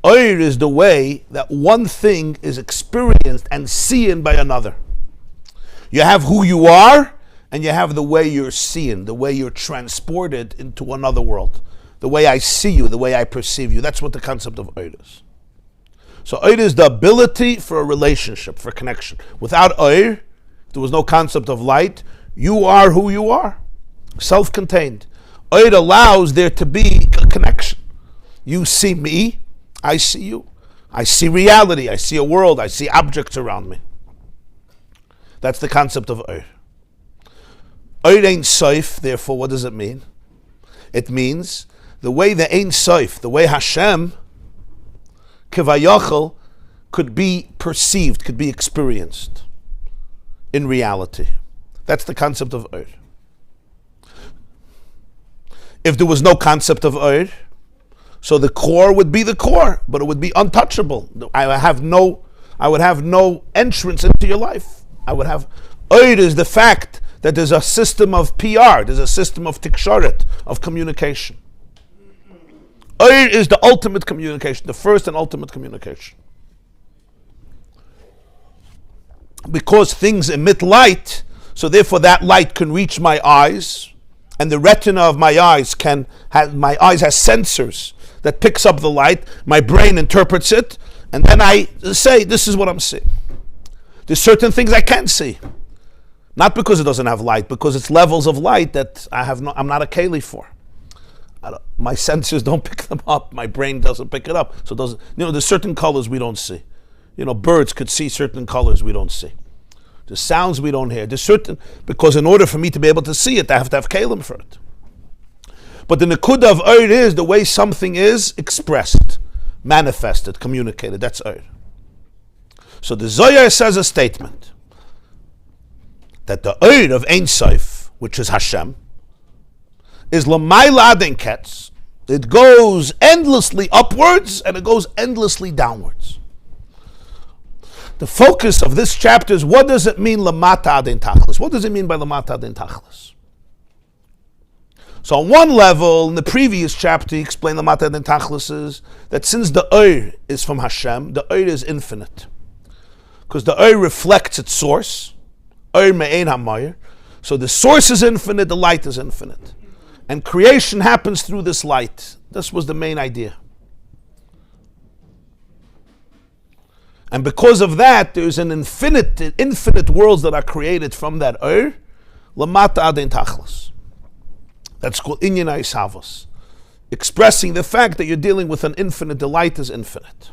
Speaker 1: Oir is the way that one thing is experienced and seen by another. You have who you are, and you have the way you're seen, the way you're transported into another world. The way I see you, the way I perceive you. That's what the concept of Oir is. So Oir is the ability for a relationship, for connection. Without Oir, if there was no concept of light, you are who you are, self-contained. Oir allows there to be a connection. You see me, I see you. I see reality, I see a world, I see objects around me. That's the concept of Oir. Oir Ein Sof, therefore, what does it mean? It means the way the Ein Sof, the way Hashem, Kivayachal, could be perceived, could be experienced in reality. That's the concept of Oir. If there was no concept of Oir, so the core would be the core, but it would be untouchable. I would have no entrance into your life. Oir is the fact that there's a system of PR, there's a system of tiksharet, of communication. Oir is the ultimate communication, the first and ultimate communication. Because things emit light, so therefore that light can reach my eyes, and the retina of my eyes has sensors that picks up the light, my brain interprets it, and then I say, this is what I'm seeing. There's certain things I can't see. Not because it doesn't have light, because it's levels of light that I'm not a keli for. My senses don't pick them up. My brain doesn't pick it up. So it doesn't. There's certain colors we don't see. Birds could see certain colors we don't see. There's sounds we don't hear. There's certain, because in order for me to be able to see it, I have to have kelim for it. But the nekuda of Eir is the way something is expressed, manifested, communicated. That's Eir. So the Zohar says a statement that the Eir of Ein Sof, which is Hashem, is l'mayla adin ketz. It goes endlessly upwards and it goes endlessly downwards. The focus of this chapter is, what does it mean lamata adin tachlis? What does it mean by lamata adin tachlis? So on one level, in the previous chapter, he explained lamata adin tachlis is that since the Eir is from Hashem, the Eir is infinite. Because the Eir reflects its source. Eir me'ein hamayir. So the source is infinite, the light is infinite. And creation happens through this light. This was the main idea. And because of that, there's an infinite worlds that are created from that Eir, lamata adin tachlis. That's called inyan ha'ishavos, expressing the fact that you're dealing with an infinite, the light is infinite.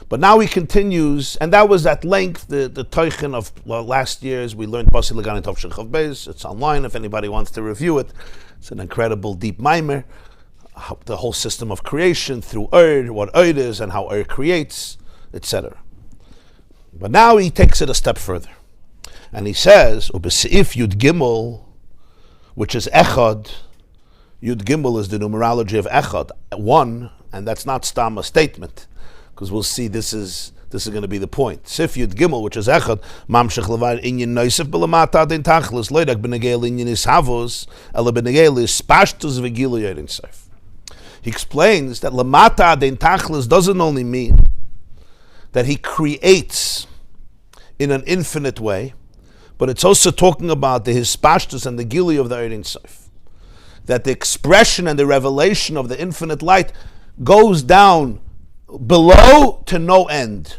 Speaker 1: But now he continues, and that was at length the teichen of last year's. We learned Basi Legani Tovshin Chav Beis. It's online if anybody wants to review it. It's an incredible deep mimer, the whole system of creation through Eir, what Eir is and how Eir creates, etc. But now he takes it a step further. And he says, Ubesi'if Yud Gimel, which is Echad. Yud Gimel is the numerology of Echad, 1, and that's not stam a statement, because we'll see this is going to be the point. Sif Yud Gimel, which is Echad, Mamshech Levar Inyan Noisef B'Lamata Adin Tachlis, Loidak B'Negel Inyan Ishavos, Ela B'Negel Ispashtus V'Gilu Yer Ein Sof. He explains that Lamata Adin Tachlis doesn't only mean that he creates in an infinite way, but it's also talking about the Hispashtus and the Gili of the Ein Sof. That the expression and the revelation of the infinite light goes down below to no end.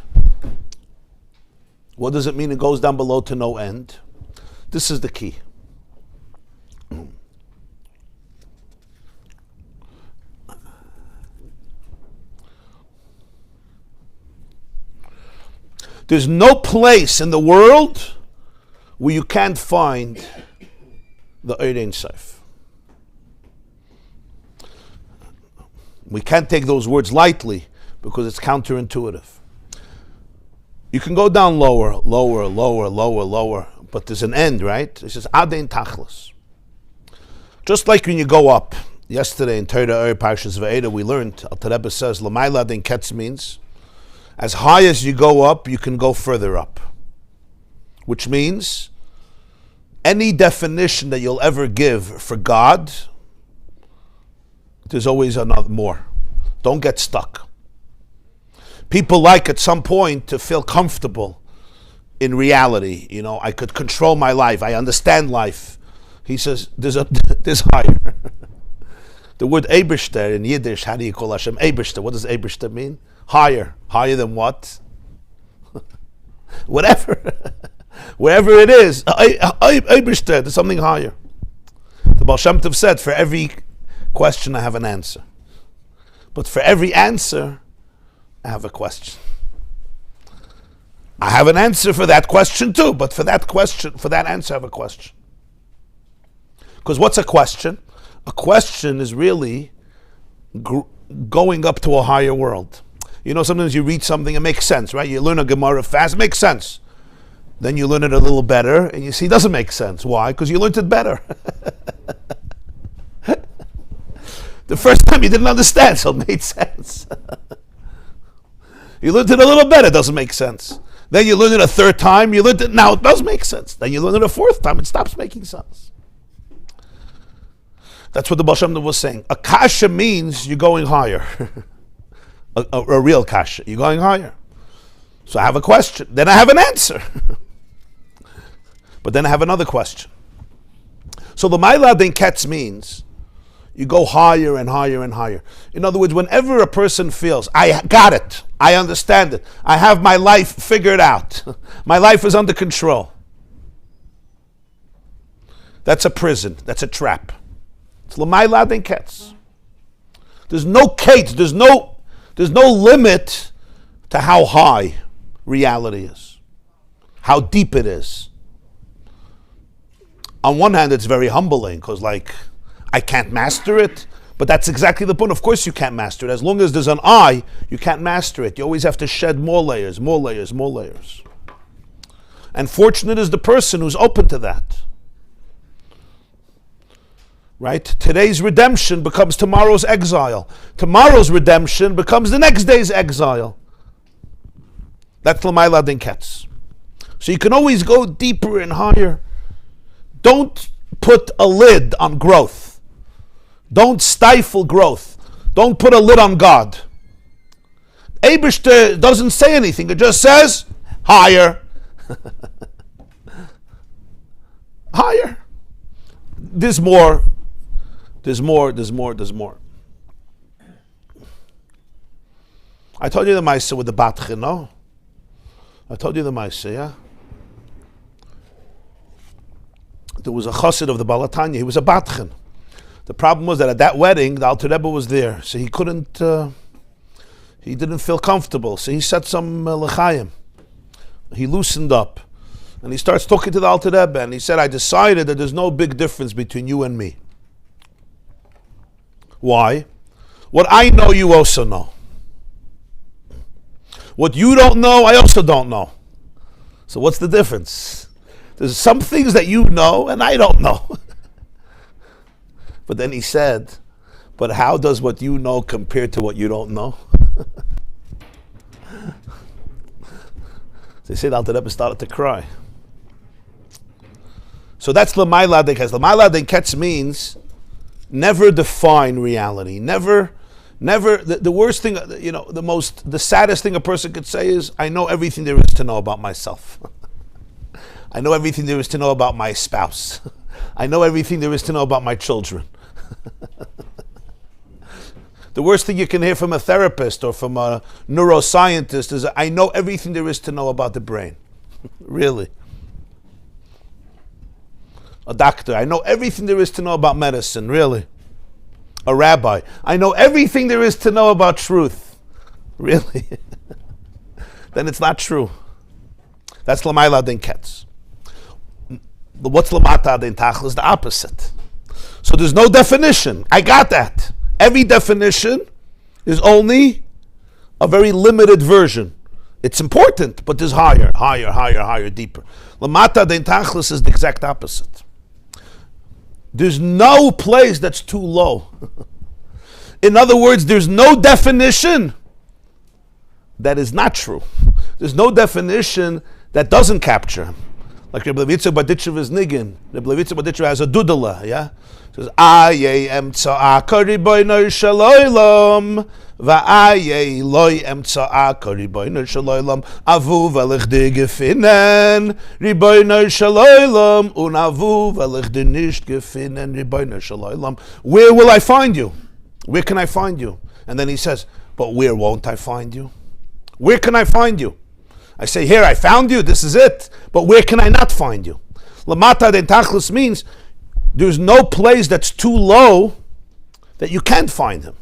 Speaker 1: What does it mean it goes down below to no end? This is the key. There's no place in the world where you can't find the Ein Sof. We can't take those words lightly because it's counterintuitive. You can go down lower, but there's an end, right? It says Adin Tachlis. Just like when you go up. Yesterday in Torah Parshas Va'eda we learned, Alter Rebbe says, L'mayla Adin Ketz means, as high as you go up, you can go further up. Which means, any definition that you'll ever give for God, there's always another more. Don't get stuck. People like at some point to feel comfortable in reality. I could control my life. I understand life. He says, there's higher. The word Eibishter in Yiddish, how do you call Hashem? Eibishter. What does Eibishter mean? Higher. Higher than what? Whatever. Wherever it is, Eibishter, there's something higher. The Baal Shem Tov said, for every question I have an answer. But for every answer, I have a question. I have an answer for that question too, but for that answer I have a question. Because what's a question? A question is really going up to a higher world. Sometimes you read something, it makes sense, right? You learn a Gemara fast, it makes sense. Then you learn it a little better, and you see it doesn't make sense. Why? Because you learned it better. The first time you didn't understand, so it made sense. You learned it a little better, it doesn't make sense. Then you learn it a third time, you learned it, now it does make sense. Then you learn it a fourth time, it stops making sense. That's what the Baal Shem Tov was saying. A kasha means you're going higher. a real kasha, you're going higher. So I have a question, then I have an answer. But then I have another question. So the Mayla Adin Ketz means you go higher and higher and higher. In other words, whenever a person feels, I got it, I understand it, I have my life figured out, my life is under control, that's a prison, that's a trap. It's l'mayla den ketz. There's no kate, there's no limit to how high reality is, how deep it is. On one hand, it's very humbling because, I can't master it, but that's exactly the point. Of course, you can't master it. As long as there's an I, you can't master it. You always have to shed more layers, more layers, more layers. And fortunate is the person who's open to that. Right? Today's redemption becomes tomorrow's exile. Tomorrow's redemption becomes the next day's exile. That's l'mayla den ketz. So you can always go deeper and higher. Don't put a lid on growth. Don't stifle growth. Don't put a lid on God. Eibishter doesn't say anything. It just says, higher. Higher. There's more. There's more. I told you the Maisa with the Batche, no? I told you the Maisa, yeah? There was a chassid of the Balatanya. He was a Batchen. The problem was that at that wedding, the Alter Rebbe was there, so he didn't feel comfortable. So he said some l'chaim. He loosened up, and he starts talking to the Alter Rebbe, and he said, I decided that there's no big difference between you and me. Why? What I know, you also know. What you don't know, I also don't know. So what's the difference? There's some things that you know and I don't know. But then he said, but how does what you know compare to what you don't know? They said Alter Rebbe started to cry. So that's l'mayla den ketz. L'mayla den ketz means never define reality. Never, the worst thing, the saddest thing a person could say is, I know everything there is to know about myself. I know everything there is to know about my spouse. I know everything there is to know about my children. The worst thing you can hear from a therapist or from a neuroscientist is, I know everything there is to know about the brain. Really. A doctor, I know everything there is to know about medicine. Really. A rabbi, I know everything there is to know about truth. Really. Then it's not true. That's l'mayla den ketz. What's l'mata den tachlis is the opposite. So there's no definition. I got that. Every definition is only a very limited version. It's important, but there's higher, deeper. L'mata den tachlis is the exact opposite. There's no place that's too low. In other words, there's no definition that is not true. There's no definition that doesn't capture him. Like Rabbi Lubavitcher Rebbe's niggin. Rabbi Lubavitcher Rebbe has a dudala, yeah? It says, Aye emtsa'aka ribono shaloylam, va'aye loy emtsa'aka ribono shaloylam, avu v'lechdi gefinnen, ribono shaloylam, un avu v'lechdi nisht gefinnen, ribono shaloylam. Where will I find you? Where can I find you? And then he says, but where won't I find you? Where can I find you? I say, here, I found you, this is it. But where can I not find you? L'mata den tachlis means there's no place that's too low that you can't find him.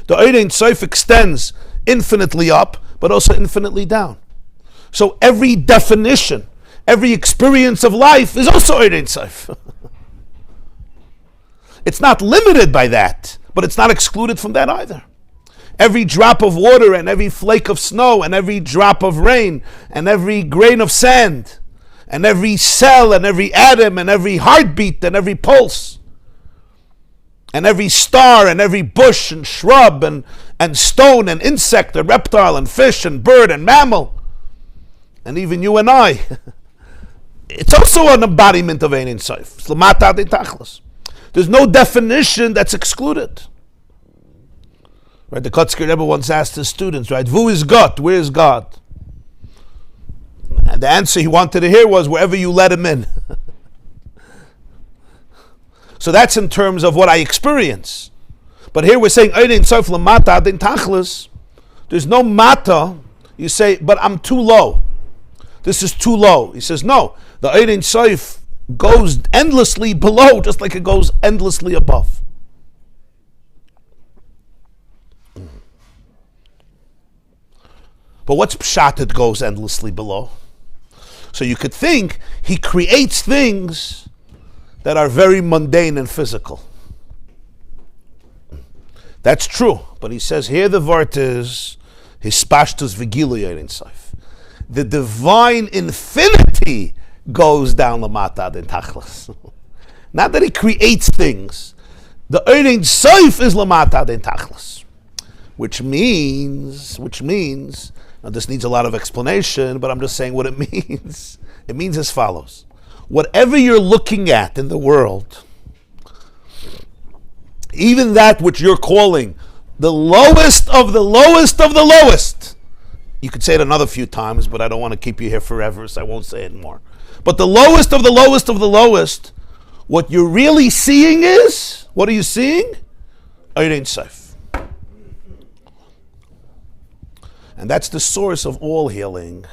Speaker 1: The Ein Sof extends infinitely up, but also infinitely down. So every definition, every experience of life is also Ein Sof. It's not limited by that, but it's not excluded from that either. Every drop of water and every flake of snow and every drop of rain and every grain of sand and every cell and every atom and every heartbeat and every pulse and every star and every bush and shrub and stone and insect and reptile and fish and bird and mammal and even you and I, it's also an embodiment of Ein Sof. There's no definition that's excluded. Right, the Kotzker Rebbe once asked his students, right, who is God? Where is God? And the answer he wanted to hear was, wherever you let him in. So that's in terms of what I experience. But here we're saying, Ein Sof lamata adin tachlis. There's no mata. You say, but I'm too low. This is too low. He says, no. The Ein Sof goes endlessly below, just like it goes endlessly above. But what's pshat? It goes endlessly below. So you could think he creates things that are very mundane and physical. That's true. But he says here the word is hispashtus v'gilui Ein Sof. The divine infinity goes down lamata adin tachlis. Not that he creates things. The Ein Sof is lamata adin tachlis. Which means, now this needs a lot of explanation, but I'm just saying what it means. It means as follows. Whatever you're looking at in the world, even that which you're calling the lowest of the lowest of the lowest, you could say it another few times, but I don't want to keep you here forever, so I won't say it more. But the lowest of the lowest of the lowest, what you're really seeing is, what are you seeing? Ein Sof. And that's the source of all healing.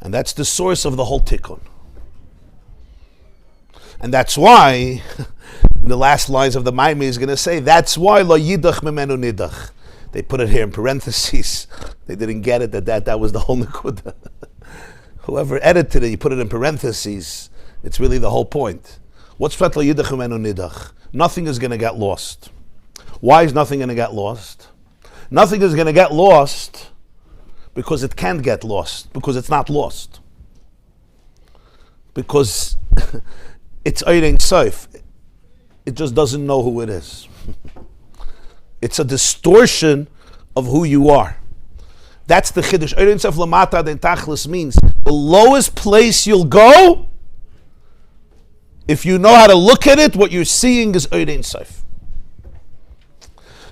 Speaker 1: And that's the source of the whole tikkun. And that's why the last lines of the mimer is going to say, that's why lo yidach mimenu nidach. They put it here in parentheses. They didn't get it, that was the whole nekuda. Whoever edited it, you put it in parentheses. It's really the whole point. What's pshat lo yidach mimenu nidach? Nothing is going to get lost. Why is nothing going to get lost? Nothing is going to get lost because it can't get lost, because it's not lost. Because it's Ein Sof. It just doesn't know who it is. It's a distortion of who you are. That's the chiddush. Ein Sof lamata adin tachlis means the lowest place you'll go, if you know how to look at it, what you're seeing is Ein Sof.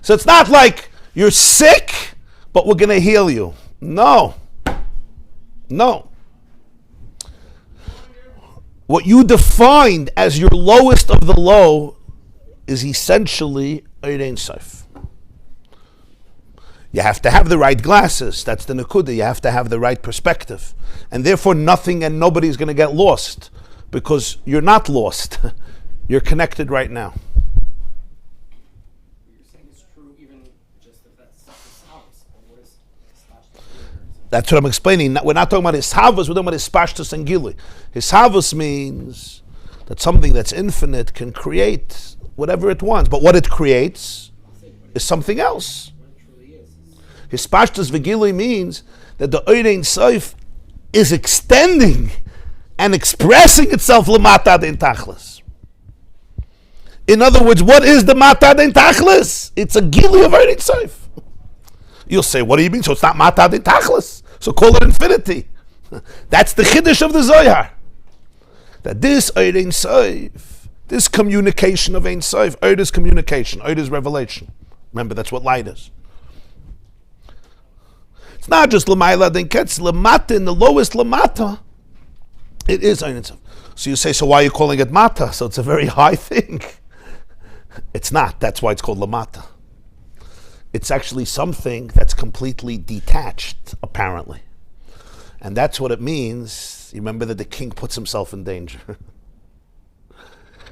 Speaker 1: So it's not like you're sick, but we're going to heal you. No. What you defined as your lowest of the low is essentially Ein Sof. You have to have the right glasses. That's the nekuda. You have to have the right perspective. And therefore nothing and nobody is going to get lost, because you're not lost. You're connected right now. That's what I'm explaining. We're not talking about hishavos, we're talking about hispashtus and gilui. Hishavos means that something that's infinite can create whatever it wants, but what it creates is something else. Hispashtus v'gilui means that the Ein Sof is extending and expressing itself lamata adin tachlis. In other words, what is the mata adin tachlis? It's a gilui of Ein Sof. You'll say, what do you mean? So it's not mata adin tachlis. So call it infinity. That's the chiddush of the Zohar. That this Ein Sof, this communication of Ein Sof, Eid is communication, Eid is revelation. Remember, that's what light is. It's not just l'mayla den ketz, lamata, in the lowest lamata, it is Ein Sof. So you say, so why are you calling it mata? So it's a very high thing. It's not. That's why it's called lamata. It's actually something that's completely detached, apparently. And that's what it means. You remember that the king puts himself in danger.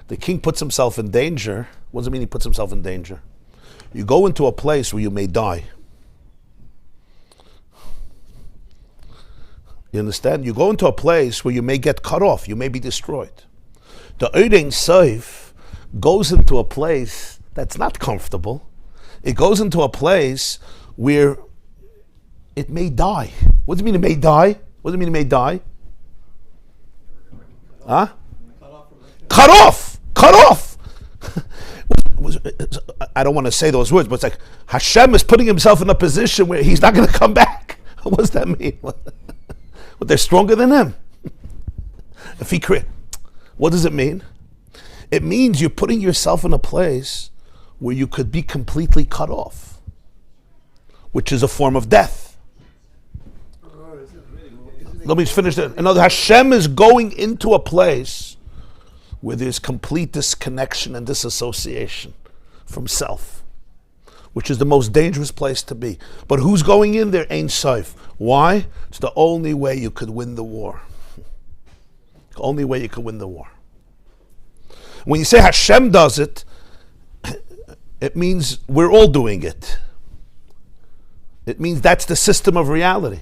Speaker 1: The king puts himself in danger. What does it mean he puts himself in danger? You go into a place where you may die. You understand? You go into a place where you may get cut off. You may be destroyed. The Ein Sof goes into a place that's not comfortable. It goes into a place where it may die. What does it mean it may die? What does it mean it may die? Huh? Cut off! I don't want to say those words, but it's like Hashem is putting himself in a position where he's not going to come back. What does that mean? What, they're stronger than him. What does it mean? It means you're putting yourself in a place where you could be completely cut off, which is a form of death. Let me finish that. Another, Hashem is going into a place where there's complete disconnection and disassociation from self, which is the most dangerous place to be. But who's going in there? Ein Sof. Why? It's the only way you could win the war. The only way you could win the war. When you say Hashem does it, it means we're all doing it. It means that's the system of reality.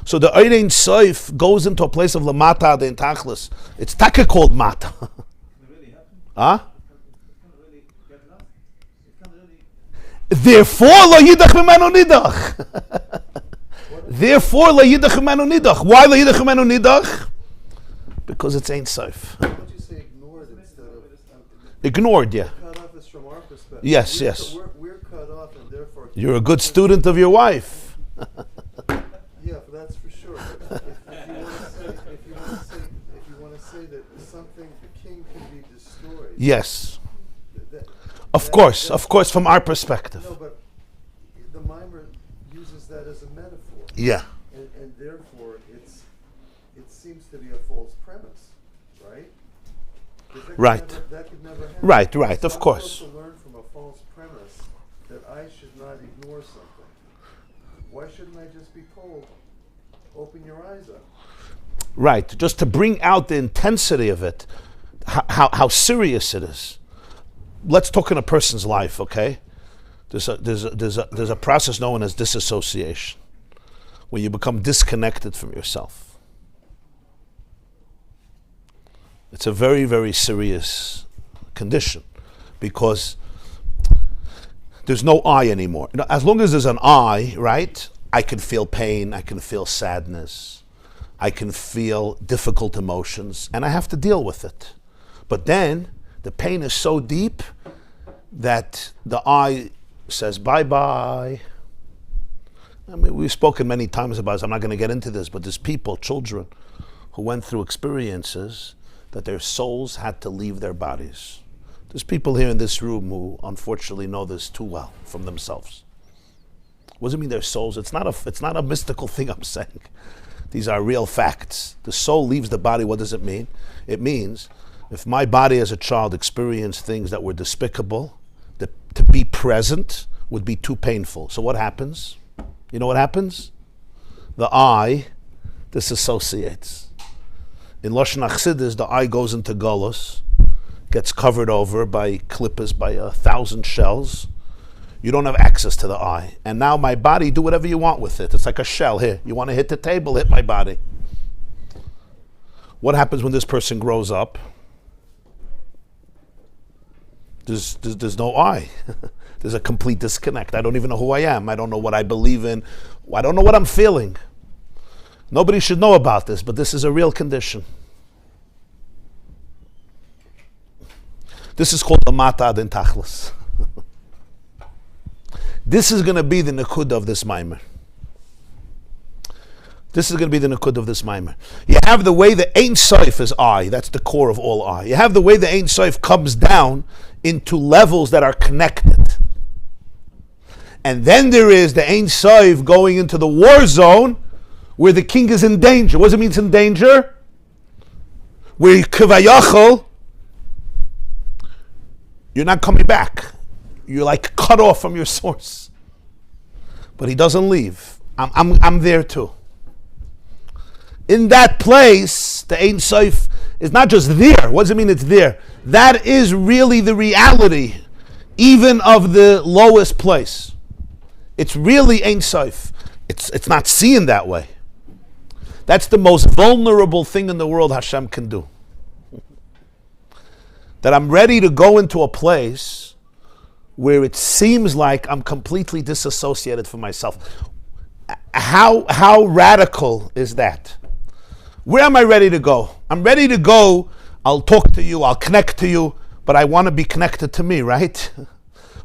Speaker 1: So the Ein Sof goes into a place of Lamata de Tachlis. It's taka called Mata. Huh? Therefore, lo yidach memenu nidach. Therefore, lo yidach memenu nidach. Why lo yidach memenu nidach? Because it's Ein Sof.
Speaker 4: Why don't you say ignored instead of...
Speaker 1: Ignored, yeah.
Speaker 4: Cut off is from our perspective.
Speaker 1: Yes, yes.
Speaker 4: We're cut off and therefore...
Speaker 1: You're a good student of your wife.
Speaker 4: Yeah, but that's for sure. But if you want to say that something, the king can be destroyed...
Speaker 1: Yes. Of course, from our perspective.
Speaker 4: No, but the mimer uses that as a metaphor.
Speaker 1: Yeah.
Speaker 4: And therefore, it seems to be a false premise, right?
Speaker 1: Right.
Speaker 4: That could never happen.
Speaker 1: Right, of course.
Speaker 4: I'm supposed to learn from a false premise that I should not ignore something. Why shouldn't I just be told, open your eyes up?
Speaker 1: Right, just to bring out the intensity of it, how serious it is. Let's talk in a person's life, okay? There's a process known as dissociation, when you become disconnected from yourself. It's a very, very serious condition because there's no I anymore. As long as there's an I, right, I can feel pain, I can feel sadness, I can feel difficult emotions, and I have to deal with it. But then the pain is so deep that the I says bye-bye. I mean, we've spoken many times about this. I'm not going to get into this, but there's people, children, who went through experiences that their souls had to leave their bodies. There's people here in this room who unfortunately know this too well from themselves. What does it mean their souls? It's not a mystical thing I'm saying. These are real facts. The soul leaves the body. What does it mean? It means if my body as a child experienced things that were despicable, to be present would be too painful. So what happens? You know what happens? The I disassociates. In Lashon Chassidus, the I goes into Golus, gets covered over by klippas, by 1,000 shells. You don't have access to the I. And now my body, do whatever you want with it. It's like a shell. Here, you want to hit the table, hit my body. What happens when this person grows up? There's no I. There's a complete disconnect. I don't even know who I am. I don't know what I believe in. I don't know what I'm feeling. Nobody should know about this, but this is a real condition. This is called the Mata den Tachlis. This is going to be the Nakud of this mimer. This is going to be the Nakud of this mimer. You have the way the Ein Sof is I. That's the core of all I. You have the way the Ein Sof comes down into levels that are connected. And then there is the Ein Sof going into the war zone where the king is in danger. What does it mean it's in danger? Where Kivayachol, you're not coming back. You're like cut off from your source. But he doesn't leave. I'm there too. In that place, the Ein Sof is not just there. What does it mean it's there? That is really the reality, even of the lowest place. It's really Ein Sof. It's not seen that way. That's the most vulnerable thing in the world Hashem can do. That I'm ready to go into a place where it seems like I'm completely disassociated from myself. How radical is that? Where am I ready to go? I'm ready to go, I'll talk to you, I'll connect to you, but I want to be connected to me, right?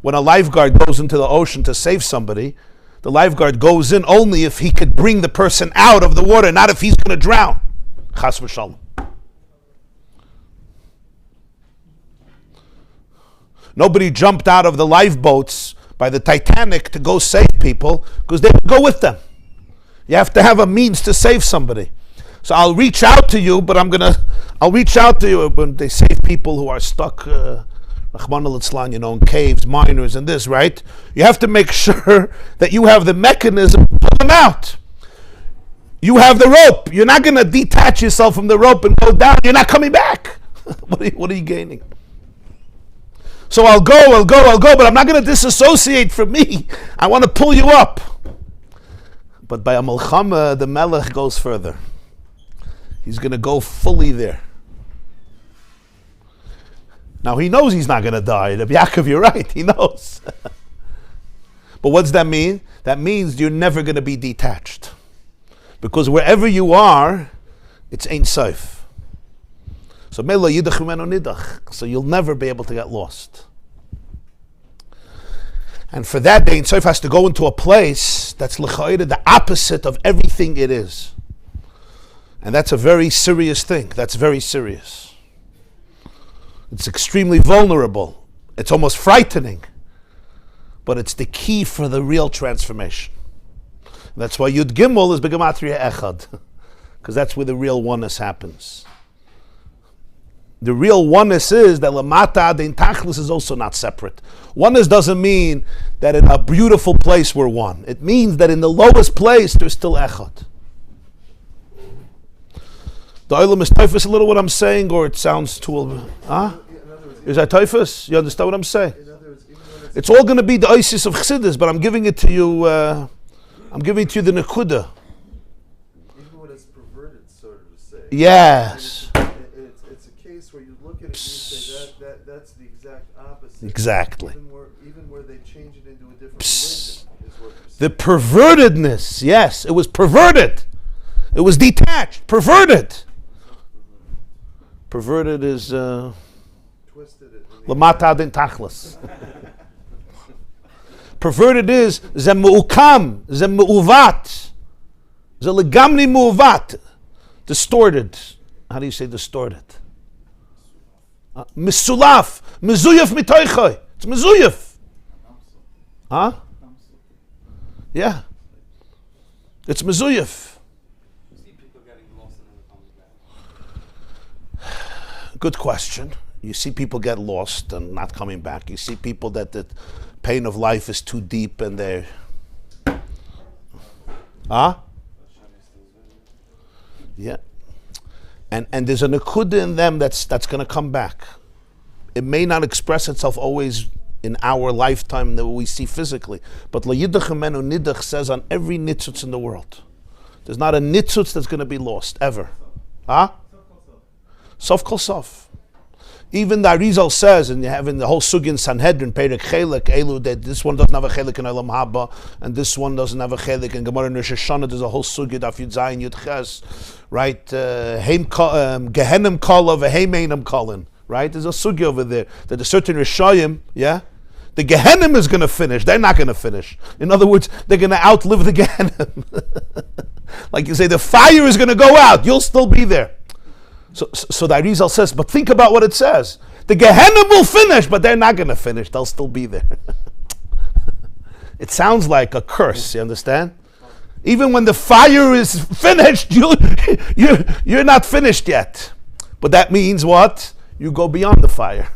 Speaker 1: When a lifeguard goes into the ocean to save somebody, the lifeguard goes in only if he could bring the person out of the water, not if he's going to drown. Chas v'shalom. Nobody jumped out of the lifeboats by the Titanic to go save people because they would go with them. You have to have a means to save somebody. So I'll reach out to you, but I'll reach out to you when they save people who are stuck, Rahman al-Islam, in caves, miners and this, right? You have to make sure that you have the mechanism to pull them out. You have the rope. You're not going to detach yourself from the rope and go down. You're not coming back. What are you gaining? So I'll go, but I'm not going to disassociate from me. I want to pull you up. But by a Malchama, the Melech goes further. He's going to go fully there. Now he knows he's not going to die. Rabbi Yaakov, you're right. He knows. But what does that mean? That means you're never going to be detached. Because wherever you are, it's Ein Sof. So Mela Yidach Meno Nidach. So you'll never be able to get lost. And for that, the Ein Sof has to go into a place that's l'chayre, the opposite of everything it is. And that's a very serious thing. That's very serious. It's extremely vulnerable. It's almost frightening. But it's the key for the real transformation. And that's why Yud Gimel is Begematria Echad. Because that's where the real oneness happens. The real oneness is that Lamata Dein Tachlis is also not separate. Oneness doesn't mean that in a beautiful place we're one. It means that in the lowest place there's still Echad. The Olam is Teves a little what I'm saying, or it sounds too... Huh? Is that Teves? You understand what I'm saying? It's all going to be the Isis of Chassidus, but I'm giving it to you... I'm giving to you the Nekuda.
Speaker 4: Even when it's perverted, so to say.
Speaker 1: Yes.
Speaker 4: It's a case where you look at it and you say that's the exact opposite.
Speaker 1: Exactly.
Speaker 4: Even where they change it into a different religion is what you're saying.
Speaker 1: The pervertedness, yes, it was perverted. It was detached, perverted. Perverted is
Speaker 4: Twisted it.
Speaker 1: Lamata Din Tachlis. Perverted is ze me'ukam, ze me'uvat, ze legamni me'uvat, distorted. How do you say distorted? Misulaf, mezuyaf mitoichoi. It's mezuyaf. Huh? Yeah. It's mezuyaf. Good question. You see people get lost and not coming back. You see people that the pain of life is too deep and they're... Huh? Yeah. And there's a nekuda in them that's going to come back. It may not express itself always in our lifetime that we see physically. But La Yidach Menu Nidach says on every nitzutz in the world. There's not a nitzutz that's going to be lost, ever. Huh? Sof kol sof. Even the Arizal says, and you have in the whole Sugi in Sanhedrin, Perek Chelek, Elu, that this one doesn't have a Chelek in Olam Haba, and this one doesn't have a Chelek in Gemara and Rosh Hashanah. There's a whole Sugi, Daf Yud Zayin, Yud Ches, right? Gehenim Kala, Vehemeinim Kalin, right? There's a Sugi over there that a certain Rishayim, yeah? The Gehenim is going to finish. They're not going to finish. In other words, they're going to outlive the Gehenim. Like you say, the fire is going to go out. You'll still be there. So the Arizal says, but think about what it says. The Gehenna will finish, but they're not going to finish. They'll still be there. It sounds like a curse, you understand? Even when the fire is finished, you're not finished yet. But that means what? You go beyond the fire.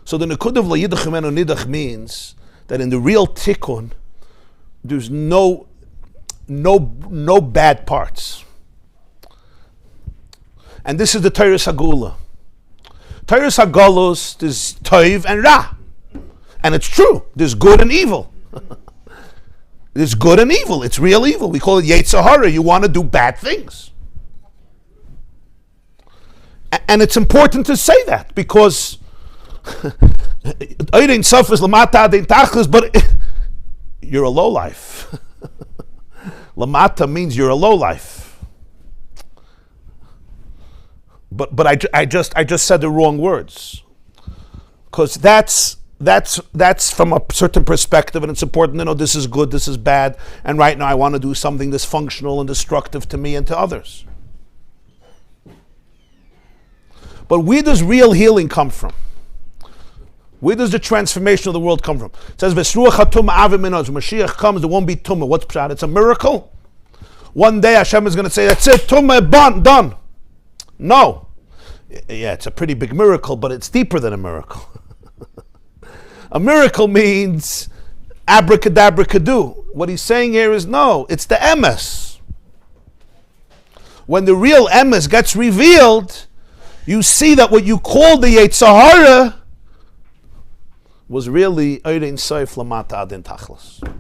Speaker 1: So the Nekud of La'yidach Menu Nidach means that in the real tikkun, there's no bad parts. And this is the Teres Hagula. Teres Hagulos is Toiv and Ra. And it's true. There's good and evil. There's good and evil. It's real evil. We call it Yetzer Hara. You want to do bad things. And it's important to say that because Ein Sof is Lamata Dein Tachlis, but you're a lowlife. Lamata means you're a lowlife. But I just said the wrong words, because that's from a certain perspective, and it's important to know this is good, this is bad, and right now I want to do something dysfunctional and destructive to me and to others. But where does real healing come from? Where does the transformation of the world come from? It says, "Vesruach hatumah avim minaz." When Mashiach comes, there won't be tumah. What's pshat? It's a miracle. One day Hashem is going to say, that's it, tumah, done. No. Yeah, it's a pretty big miracle, but it's deeper than a miracle. A miracle means abracadabra kadu. What he's saying here is no, it's the emes. When the real emes gets revealed, you see that what you call the Yetzirah was really Ein Sof lamata adin tachlis.
Speaker 2: Is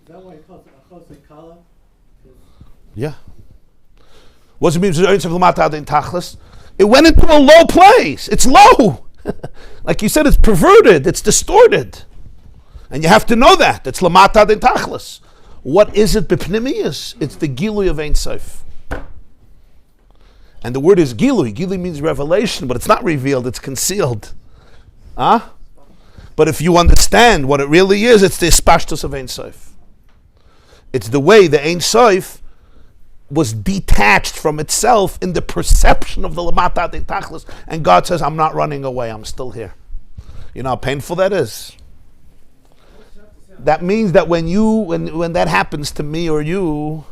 Speaker 2: that why it calls it Kala?
Speaker 1: Yeah. What does it mean? Ein Sof lamata adin tachlis? It went into a low place. It's low. Like you said, it's perverted. It's distorted. And you have to know that. It's lamata adin tachlis. What is it? B'pnimiyus. It's the gilui of Ein Sof. And the word is gilui. Gilui means revelation, but it's not revealed. It's concealed. But if you understand what it really is, it's the ispashtus of Ein Sof. It's the way the Ein Sof was detached from itself in the perception of the lamata de tachlis, and God says, I'm not running away, I'm still here. You know how painful that is? That means that when that happens to me or you,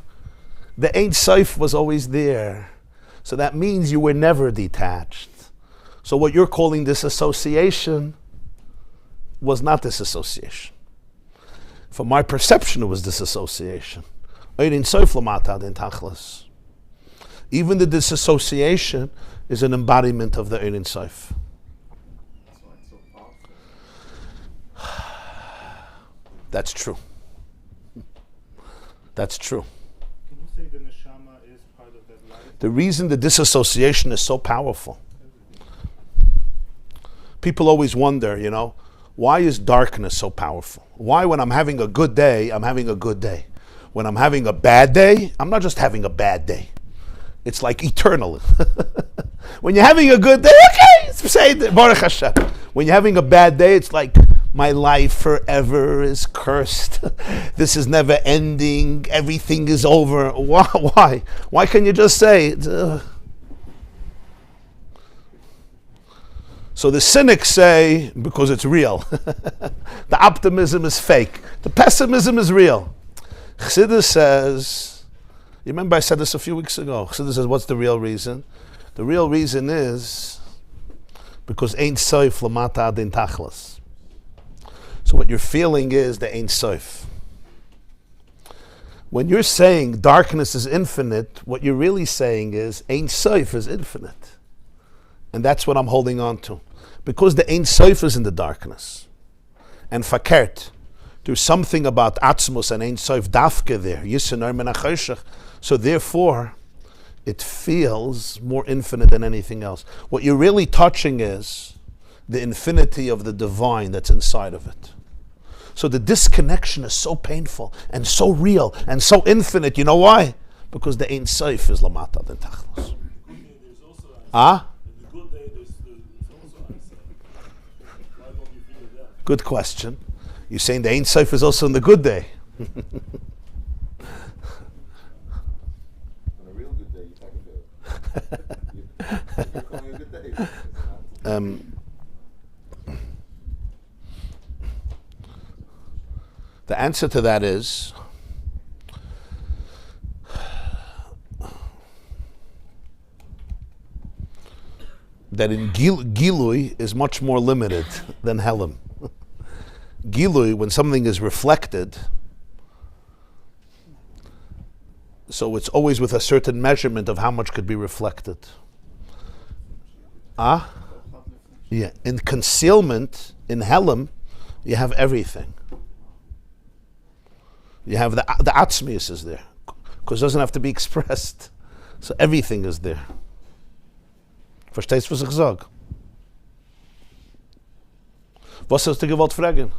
Speaker 1: the Ein Sof was always there. So that means you were never detached. So what you're calling disassociation was not disassociation. From my perception, it was disassociation. Ein Sof lamata adin tachlis. Even the disassociation is an embodiment of the Ein Sof.
Speaker 3: That's why it's so powerful.
Speaker 1: That's true. That's true.
Speaker 2: Can you say the neshama is part of that light?
Speaker 1: The reason the disassociation is so powerful. People always wonder, why is darkness so powerful? Why when I'm having a good day, I'm having a good day? When I'm having a bad day, I'm not just having a bad day. It's like eternal. When you're having a good day, okay, say Baruch Hashem. When you're having a bad day, it's like my life forever is cursed. This is never ending. Everything is over. Why? Why can't you just say, So the cynics say, because it's real. The optimism is fake. The pessimism is real. Chassidus says, you remember I said this a few weeks ago. Chassidus says, what's the real reason? The real reason is because Ein Sof lamata adin tachlis. So what you're feeling is the Ein Sof. When you're saying darkness is infinite, what you're really saying is Ein Sof is infinite. And that's what I'm holding on to. Because the Ein Sof is in the darkness. And fakert, there's something about Atzmus and Ein Sof dafke there. Yisenor min hachoshech. So therefore, it feels more infinite than anything else. What you're really touching is the infinity of the divine that's inside of it. So the disconnection is so painful and so real and so infinite. You know why? Because the Ein Sof is lamata adin tachlis. Good question. You're saying the Ein Sof is also in the good day.
Speaker 4: On a real good day, you talk about you're calling it a good day.
Speaker 1: The answer to that is that in Gilui is much more limited than Helam. Gilui, when something is reflected, so it's always with a certain measurement of how much could be reflected. Yeah. In concealment, in Helam, you have everything. You have the Atzmius is there, because it doesn't have to be expressed. So everything is there. Verstehst du, was ich sag? Was hast du gewollt fragen?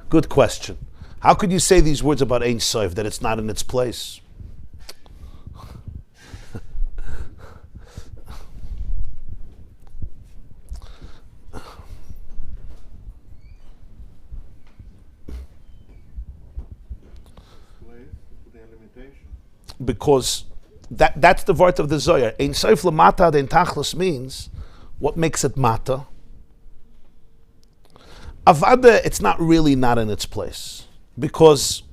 Speaker 1: Good question. How could you say these words about Ein Sof, that it's not in its place? Because that's the word of the Zohar. Ein Sof lamata adin tachlis means what makes it mata. Avada, it's not really not in its place, because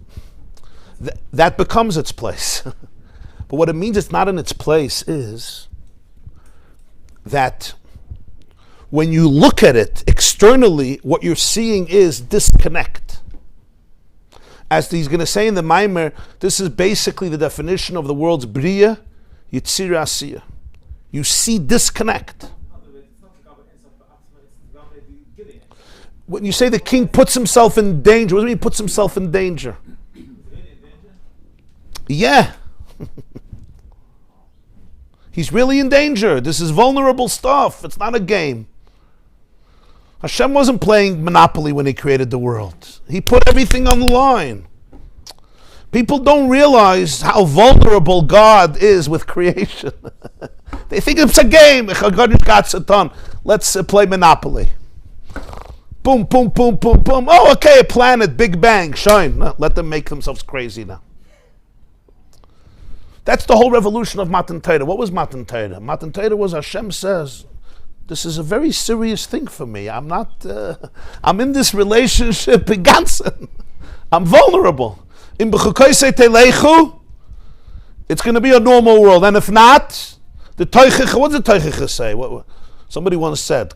Speaker 1: that becomes its place. But what it means it's not in its place is that when you look at it externally, what you're seeing is disconnect. As he's going to say in the mimer, this is basically the definition of the world's Bria, Yitzir Asiya. You see disconnect. When you say the king puts himself in danger, what do you mean he puts himself in danger? Yeah. He's really in danger. This is vulnerable stuff. It's not a game. Hashem wasn't playing Monopoly when he created the world. He put everything on the line. People don't realize how vulnerable God is with creation. They think it's a game. Let's play Monopoly. Boom, boom, boom, boom, boom. Oh, okay, a planet, Big Bang, shine. No, let them make themselves crazy now. That's the whole revolution of Matan Torah. What was Matan Torah? Matan Torah was Hashem says, this is a very serious thing for me. I'm in this relationship in Gansen. I'm vulnerable. It's going to be a normal world. And if not, the Teichicha, what does the Teichicha say? Somebody once said,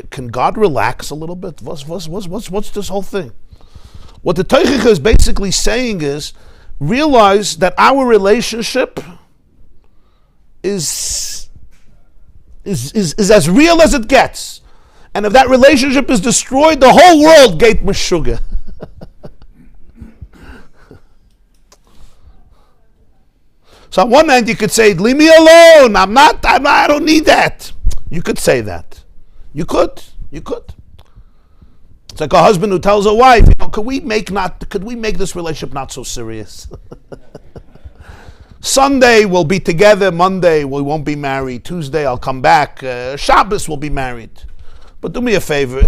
Speaker 1: can God relax a little bit? What's this whole thing? What the Teichicha is basically saying is, realize that our relationship is as real as it gets. And if that relationship is destroyed, the whole world gate meshuga. So on one hand you could say, leave me alone, I don't need that. You could say that. You could. It's like a husband who tells a wife, could we make this relationship not so serious? Sunday we'll be together, Monday we won't be married, Tuesday I'll come back, Shabbos we'll be married. But do me a favor,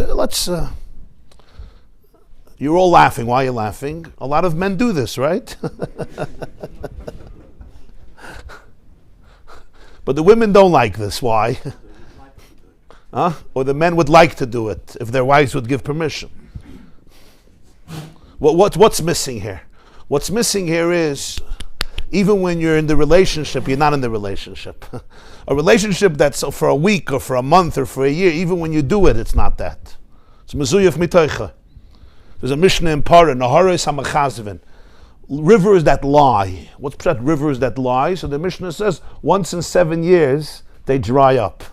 Speaker 1: you're all laughing. Why are you laughing? A lot of men do this, right? But the women don't like this. Why? Or the men would like to do it if their wives would give permission. What's missing here? What's missing here is, even when you're in the relationship, you're not in the relationship. A relationship that's for a week or for a month or for a year, even when you do it, it's not that. It's mezuyaf mitoicha. There's a Mishnah in Parah, Naharis HaMachazivin. Rivers that lie. What's that? Rivers that lie. So the Mishnah says, once in 7 years, they dry up.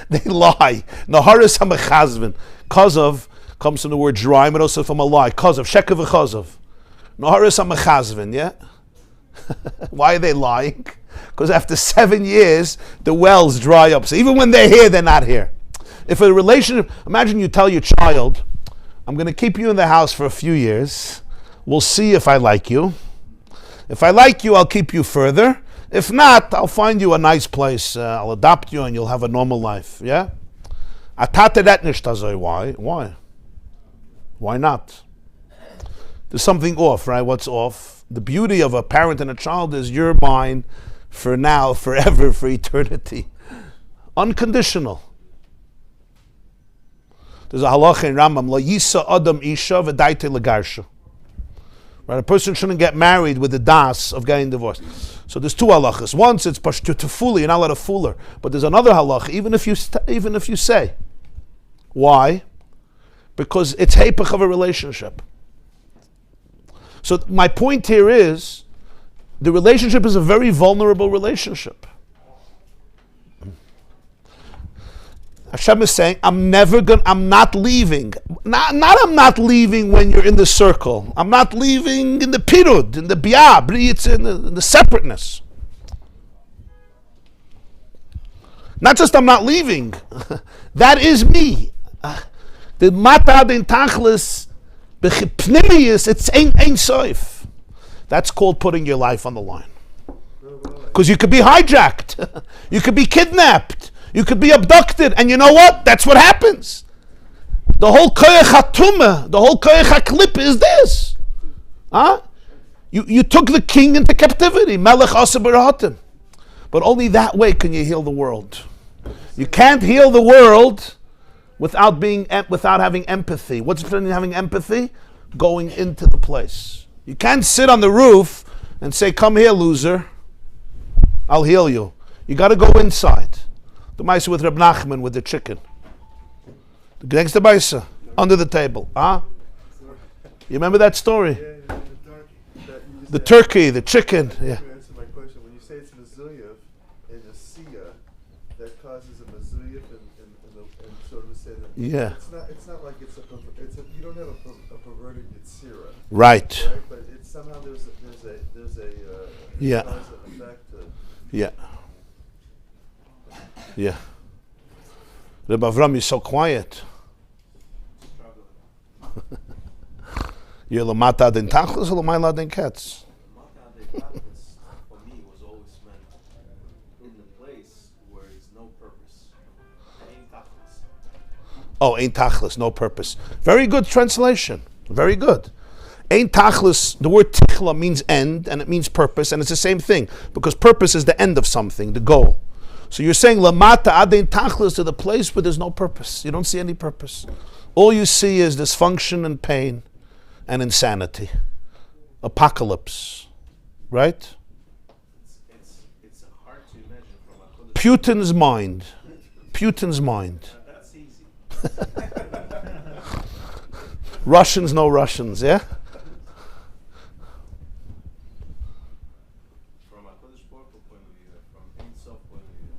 Speaker 1: They lie. Naharis HaMachazivin. Kazav comes from the word dry, but also from a lie. Kazav, Shekav v'Chazav. Naharis HaMachazivin, yeah? Why are they lying? Because after 7 years, the wells dry up. So even when they're here, they're not here. If a relationship, imagine you tell your child, I'm going to keep you in the house for a few years. We'll see if I like you. If I like you, I'll keep you further. If not, I'll find you a nice place. I'll adopt you and you'll have a normal life. Yeah? Why? Why not? There's something off, right? What's off? The beauty of a parent and a child is you're mine for now, forever, for eternity. Unconditional. There's a halacha in Rambam, Lo yisa adam isha v'daite legarsha. Right, a person shouldn't get married with the das of getting divorced. So there's two halachas. Once it's pashtutifuli, you're not allowed to fool her. But there's another halacha, even if you say. Why? Because it's hepech of a relationship. So my point here is, the relationship is a very vulnerable relationship. Hashem is saying, I'm not leaving. I'm not leaving when you're in the circle. I'm not leaving in the pirud, in the biyah, in the separateness. Not just I'm not leaving. That is me. The mata den tachlis, b'chipnimius, it's Ein Sof. That's called putting your life on the line. Because you could be hijacked. You could be kidnapped. You could be abducted, and you know what? That's what happens. The whole koyach hatumah, the whole koyach haklip is this. You took the king into captivity, melech asa b'rahatim. But only that way can you heal the world. You can't heal the world without having empathy. What's the difference in having empathy? Going into the place. You can't sit on the roof and say, "Come here, loser. I'll heal you." You got to go inside. The mice with Reb Nachman with the chicken. Next to Baisa, under the table. Huh? You remember that story?
Speaker 4: Yeah,
Speaker 1: The turkey, the chicken. Yeah.
Speaker 4: You answer my question. When you say it's Mizuyev and a Sia, that causes a Mizuyev and sort of say that.
Speaker 1: Yeah.
Speaker 4: It's not like you don't have a perverted Yitzira.
Speaker 1: Right.
Speaker 4: Right? But it's somehow there's a
Speaker 1: Yeah.
Speaker 4: cause and effect.
Speaker 1: Yeah. Yeah. Reb Avram, you're so quiet. You're Lamata den Tachlis or Lamaila den Ketz?
Speaker 3: Lamata den Tachlis, for me, was always meant in the place where it's no purpose. Ein Tachlis.
Speaker 1: Oh, Ein Tachlis, no purpose. Very good translation. Very good. Ein Tachlis, the word Tichla means end, and it means purpose, and it's the same thing, because purpose is the end of something, the goal. So you're saying Lamata Adein Tachlis, to the place where there's no purpose. You don't see any purpose. All you see is dysfunction and pain and insanity. Apocalypse. Right?
Speaker 3: It's hard to imagine from a
Speaker 1: Putin's mind. Putin's mind.
Speaker 3: That's easy.
Speaker 1: Russians know Russians, yeah?
Speaker 3: From a Kodesh Baruch Hu point of view, from Ein Sof point of view,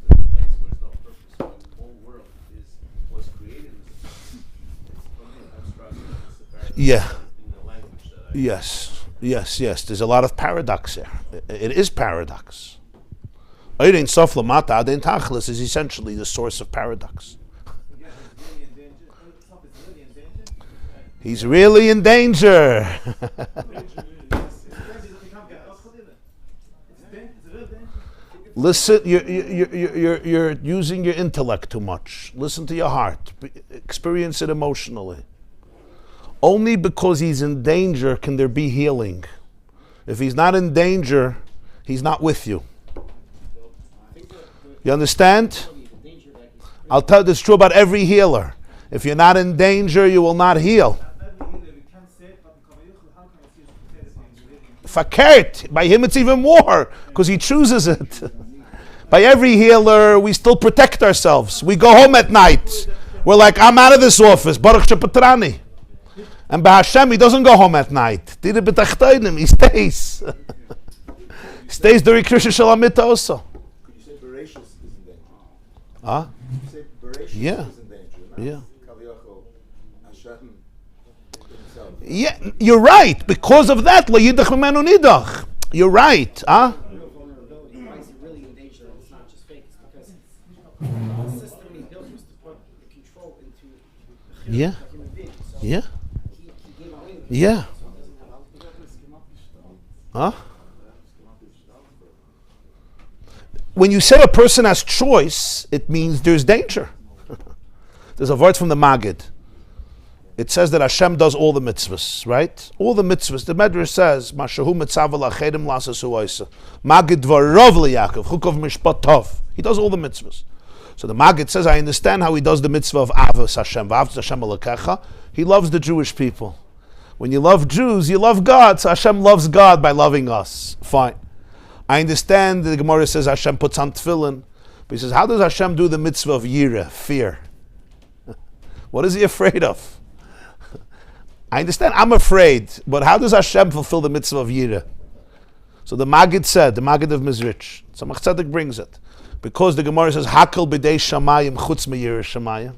Speaker 3: the place where there's no purpose, where the whole world was created. It's only an abstract, it's a paradox
Speaker 1: Yeah.
Speaker 3: in the language that I
Speaker 1: Yes. There's a lot of paradox here. It is paradox. Ein Sof Lamata Adein Tachlis is essentially the source of paradox. He's really in danger. Listen, you're using your intellect too much. Listen to your heart. Experience it emotionally. Only because he's in danger can there be healing. If he's not in danger, he's not with you. You understand? I'll tell you this is true about every healer. If you're not in danger, you will not heal. Fakert. By him it's even more, because he chooses it. By every healer, we still protect ourselves. We go home at night. We're like, I'm out of this office. Baruch Shepatrani. And by Hashem, he doesn't go home at night. He stays. He stays during Krishna Shalamita also.
Speaker 5: Could you say Bereshus is in danger?
Speaker 1: Huh?
Speaker 5: Could you say Bereshus
Speaker 1: Yeah.
Speaker 5: is in danger?
Speaker 1: Yeah.
Speaker 5: Kaviyachol, Hashem himself.
Speaker 1: Yeah, you're right. Because of that, lo yidach mimenu nidach. You're right. Huh?
Speaker 6: Real vulnerability. Why is he really in danger? And it's not just fake. It's because the system he built was to put the control into
Speaker 1: Yeah.
Speaker 6: a human being. So
Speaker 1: Yeah.
Speaker 6: he gave away the
Speaker 1: Yeah. Huh? When you say a person has choice, it means there's danger. There's a word from the Magid. It says that Hashem does all the mitzvahs, right? All the mitzvahs. The Medrash says, "Mashahu mitzav lachedim lasasu oisa." Magid dvarov liyakov chukov mishpat tov. He does all the mitzvahs. So the Magid says, I understand how he does the mitzvah of Avos Hashem, V'avos Hashem Elokecha. He loves the Jewish people. When you love Jews, you love God. So Hashem loves God by loving us. Fine. I understand the Gemara says Hashem puts on tefillin. But he says, how does Hashem do the mitzvah of yirah, fear? What is he afraid of? I understand, I'm afraid. But how does Hashem fulfill the mitzvah of yirah? So the Magid said, the Magid of Mizrich, so Chassidic brings it. Because the Gemara says, Hakal b'dei shamayim chutz me'yirah shamayim.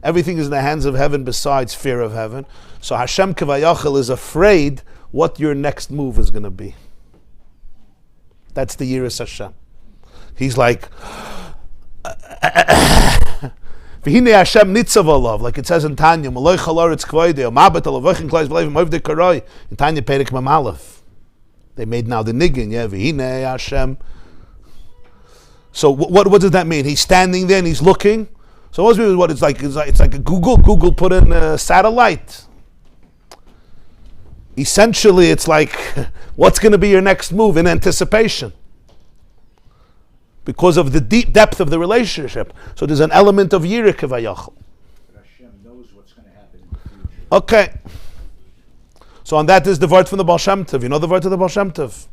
Speaker 1: Everything is in the hands of heaven besides fear of heaven. So Hashem Kavayachal is afraid what your next move is going to be. That's the Yiras Hashem. He's like, V'hinei Hashem nitzav alav, like it says in Tanya, Maloi chalaretz kvoidei, Mabet alavochin klais v'leivim oivdei karoi, in Tanya Perek Mamalef. They made now the niggin, yeah, V'hinei Hashem. So what does that mean? He's standing there and he's looking. So what it's like a Google put in a satellite. Essentially, it's like, what's going to be your next move in anticipation? because of the deep depth of the relationship. So there's an element of Yirik Vayachal.
Speaker 7: Hashem knows what's going to happen in the future.
Speaker 1: Okay. So on that is the word from the Baal Shem Tov. You know the word of the Baal Shem Tov?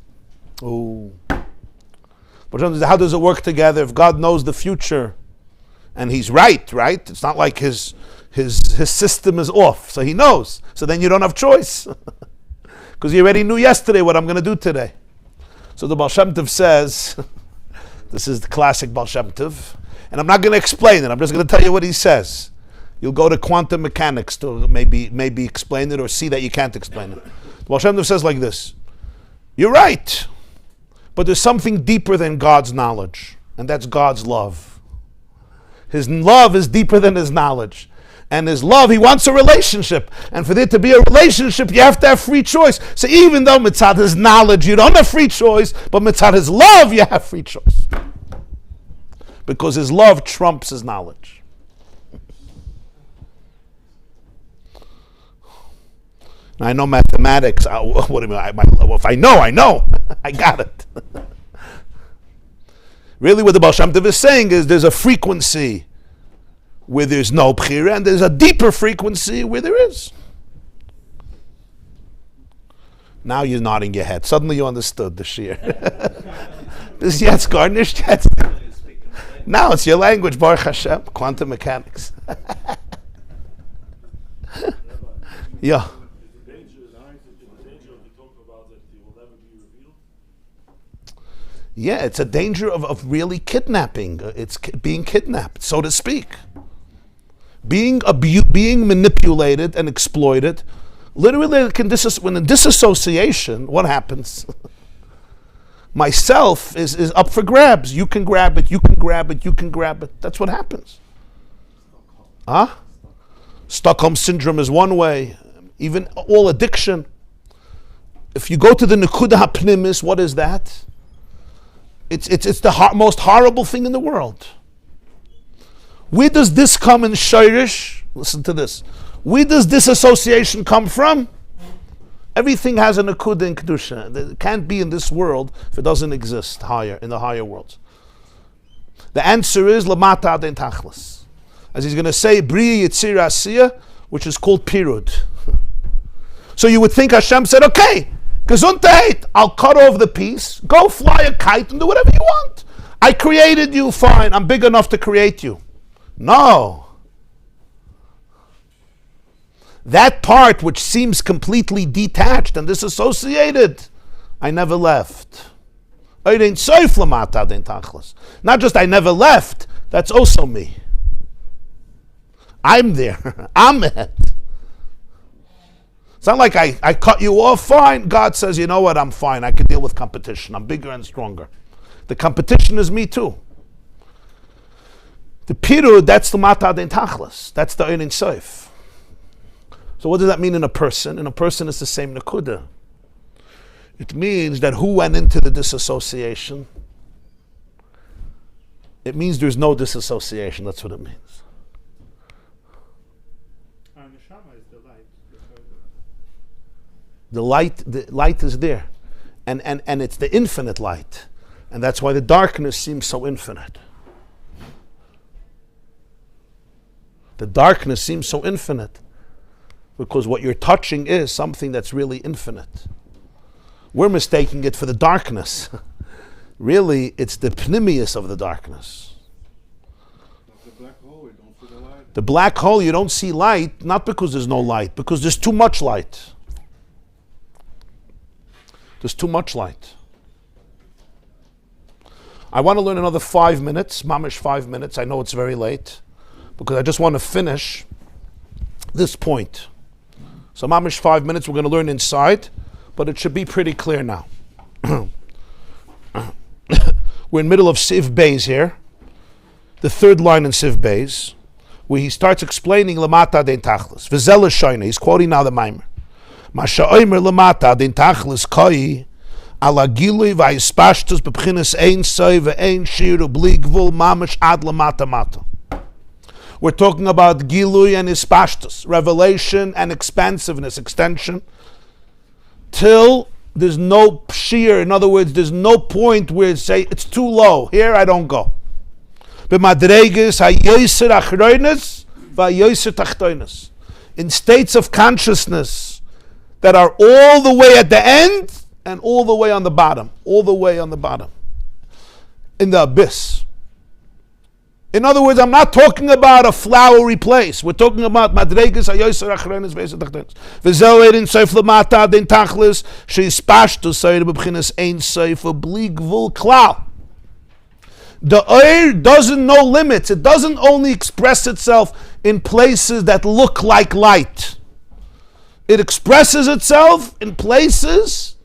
Speaker 1: Oh. How does it work together? If God knows the future, and He's right? It's not like his system is off, so He knows. So then you don't have choice, because you already knew yesterday what I'm going to do today. So the Baal Shem Tov says, this is the classic Baal Shem Tov, and I'm not going to explain it. I'm just going to tell you what he says. You'll go to quantum mechanics to maybe explain it or see that you can't explain it. The Baal Shem Tov says like this: you're right, but there's something deeper than God's knowledge, and that's God's love. His love is deeper than His knowledge. And His love, He wants a relationship. And for there to be a relationship, you have to have free choice. So even though mitzad His knowledge, you don't have free choice, but mitzad His love, you have free choice. Because His love trumps His knowledge. Now, I know mathematics. What do you mean? If I know, I know. I got it. Really, what the Baal Shem Tov is saying is there's a frequency where there's no bchira, and there's a deeper frequency where there is. Now you're nodding your head. Suddenly you understood the shir. This yet's garnished yet. Now it's your language, Baruch Hashem, quantum mechanics. Yeah. Yeah, it's a danger of really kidnapping. It's being kidnapped, so to speak. Being manipulated and exploited. Literally, when in disassociation, what happens? Myself is up for grabs. You can grab it, you can grab it, you can grab it. That's what happens. Stockholm syndrome is one way. Even all addiction. If you go to the Nekuda HaPnimis, what is that? It's the most horrible thing in the world. Where does this come in Shirish? Listen to this. Where does disassociation come from? Everything has a Nekuda in Kedusha. It can't be in this world if it doesn't exist in the higher worlds. The answer is Lamata Aden Tachlis. As he's going to say, Bri Yitzir Asiya, which is called Pirud. So you would think Hashem said, okay, Gesundheit, I'll cut off the piece, go fly a kite and do whatever you want. I created you, fine, I'm big enough to create you. No. That part which seems completely detached and disassociated, I never left. Ein Sof lamata den tachlis. Not just I never left, that's also me. I'm there. I'm it. It's not like I cut you off, fine. God says, you know what, I'm fine. I can deal with competition. I'm bigger and stronger. The competition is me too. The pirud, that's the mata den tachlis. That's the Ein Sof. So what does that mean in a person? In a person, it's the same nekuda. It means that who went into the disassociation? It means there's no disassociation. That's what it means.
Speaker 2: Neshama is the light.
Speaker 1: The light is there. And it's the infinite light. And that's why the darkness seems so infinite. The darkness seems so infinite. Because what you're touching is something that's really infinite. We're mistaking it for the darkness. Really, it's the pnimius of the darkness.
Speaker 7: The black hole, we don't see the light.
Speaker 1: The black hole, you don't see light, not because there's no light, because there's too much light. There's too much light. I want to learn another 5 minutes, mamish 5 minutes. I know it's very late, because I just want to finish this point. So mamish 5 minutes, we're going to learn inside, but it should be pretty clear now. We're in the middle of Siv Beis here, the third line in Siv Beis, where he starts explaining Lamata den Tachlis. V'zel Shoyne, he's quoting now the mimer. Masha Omer Lamata den Tachlis koi ala gilui v'yispashtus b'pchinas ein soy v'ein shiru bli gvul mamish ad Lamata mata. We're talking about gilui and ispashtus, revelation and expansiveness, extension, till shear. In other words, there's no point where say it's too low. Here I don't go. In states of consciousness that are all the way at the end and all the way on the bottom. All the way on the bottom. In the abyss. In other words, I'm not talking about a flowery place. We're talking about madreges hayoser achronis ve'eser tachtonis. V'zel ein sof lamata den tachlis she's pashtus sayed b'bchinas ein sof bli gvul klal. The oir doesn't know limits. It doesn't only express itself in places that look like light. It expresses itself in places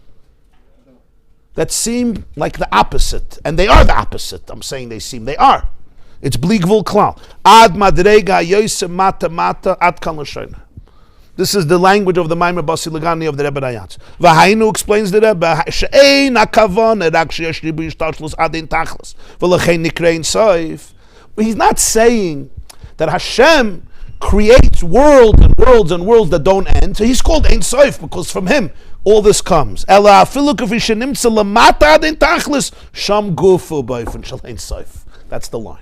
Speaker 1: that seem like the opposite. And they are the opposite. I'm saying they are. It's bli gvul klal. Ad madrega hayoser mata mata ad kan l'shoyna. This is the language of the Maamar Basi Legani of the Rebbe Rayatz. V'hainu explains the Rebbe, she'ein hakavon erak sheyesh ribu yishtalshlos adin tachlis v'lechein nikra Ein Sof. He's not saying that Hashem creates worlds and worlds and worlds that don't end. So he's called Ein Sof because from him all this comes. Ela afilu k'fi shenimtza lamata adin tachlis sham gufu b'ofen shel Ein Sof. That's the line.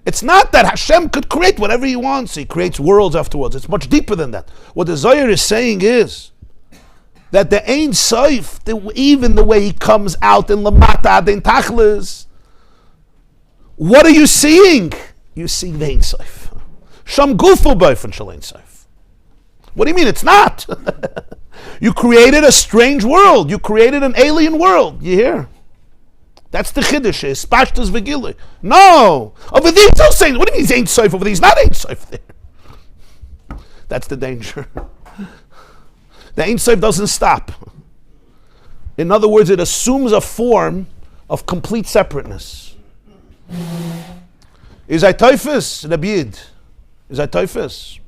Speaker 1: It's not that Hashem could create whatever He wants. He creates worlds afterwards. It's much deeper than that. What the Zohar is saying is that the Ein Sof, even the way He comes out in Lamata Adin Tachlis, what are you seeing? You're seeing the Ein Sof. Sham Gufu B'ofen Shel Ein Sof. What do you mean? It's not. You created a strange world. You created an alien world. You hear? That's the chiddush. Is pashtus v'gilui. No, over there he's not saying. What do you mean Ein Sof over there? He's not Ein Sof there. That's the danger. The Ein Sof doesn't stop. In other words, it assumes a form of complete separateness. Is I Teves, Rabbi Yid? Is I Teves?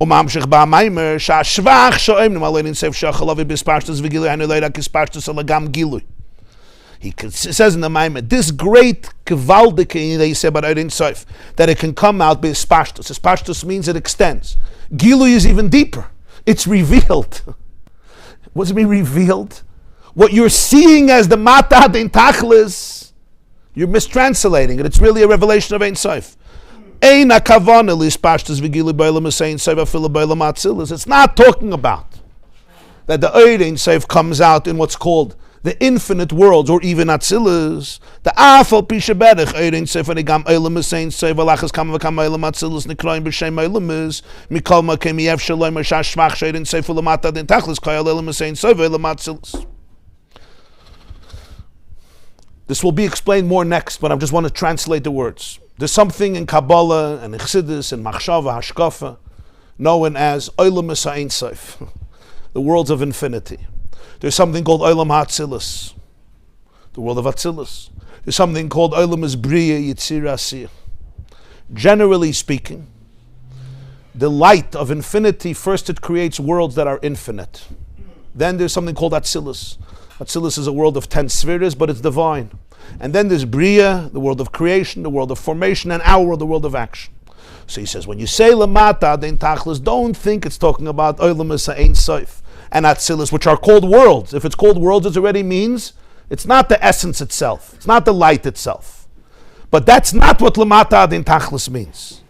Speaker 1: Umamshich ba mimer shashvach shoim nemalein Ein Sof shachalavi bispashtus v'gilui anu leidak ispashtus alagam gilui. He says in the mimer, this great gewaldige that he said about Ein Sof, that it can come out by spashtus. Spashtus means it extends. Gilui is even deeper. It's revealed. What does it mean revealed? What you're seeing as the Mata Adin Tachlis, you're mistranslating it. It's really a revelation of Ein Sof. Ein hakavana lispashtus v'gilui b'olam Ein Sof afilu b'olam atzilus. It's not talking about that the Ein Sof comes out in what's called the infinite worlds, or even Atzilus, the Afal Pishaberich, Ein Sof Anigam Eilam Ein Sof Alachas Kam Vakam Eilam Atzilus Nikroim B'Shem Eilam Is Mikol Makem Yev Shalom Mashash Shvach Ein Sof Ulamata Den Tachlis Kayal Eilam Ein Sof Eilam Atzilus. This will be explained more next, but I just want to translate the words. There's something in Kabbalah and in Chassidus and Machshava Hashkafa known as Eilam Ein Sof, the worlds of infinity. There's something called Olam HaAtzilus, the world of Atzilus. There's something called Olam Bria Yitzir Asiyah. Generally speaking, the light of infinity, first it creates worlds that are infinite. Then there's something called Atzilus. Atzilus is a world of 10 spheres, but it's divine. And then there's Bria, the world of creation, the world of formation, and our world, the world of action. So he says, when you say Lamata Den Tachlis, don't think it's talking about Olam Ein Sof and Atzilus, which are called worlds. If it's called worlds, it already means it's not the essence itself. It's not the light itself. But that's not what Lamata Adin Tachlis means.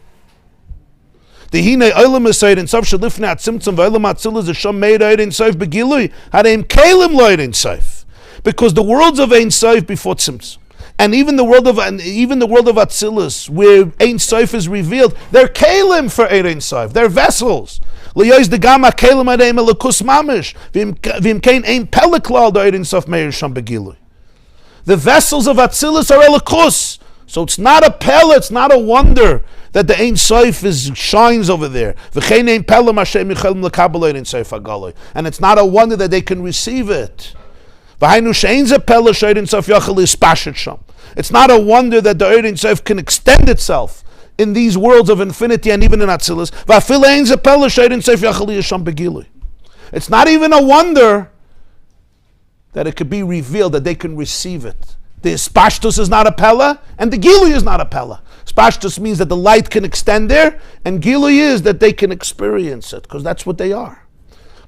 Speaker 1: The Olam Ein Sof shelifnei atzimtzum v'Olam Atzilus Hashem made Ein Sof begilui hareim kelim lo Ein Sof, because the worlds of Ein Sof before tzimtzum, and even the world of Atzilus, where Ein Sof is revealed, they're kelim for Ein Sof. They're vessels. The vessels of Atzilus are elikus. So it's not a pella, it's not a wonder that the Ein Sof shines over there. And it's not a wonder that they can receive it. It's not a wonder that the Ein Sof can extend itself in these worlds of infinity and even in Atzilus. It's not even a wonder that it could be revealed, that they can receive it. The Spashtus is not a Pella, and the Gilui is not a Pella. Spashtus means that the light can extend there, and Gilui is that they can experience it, because that's what they are.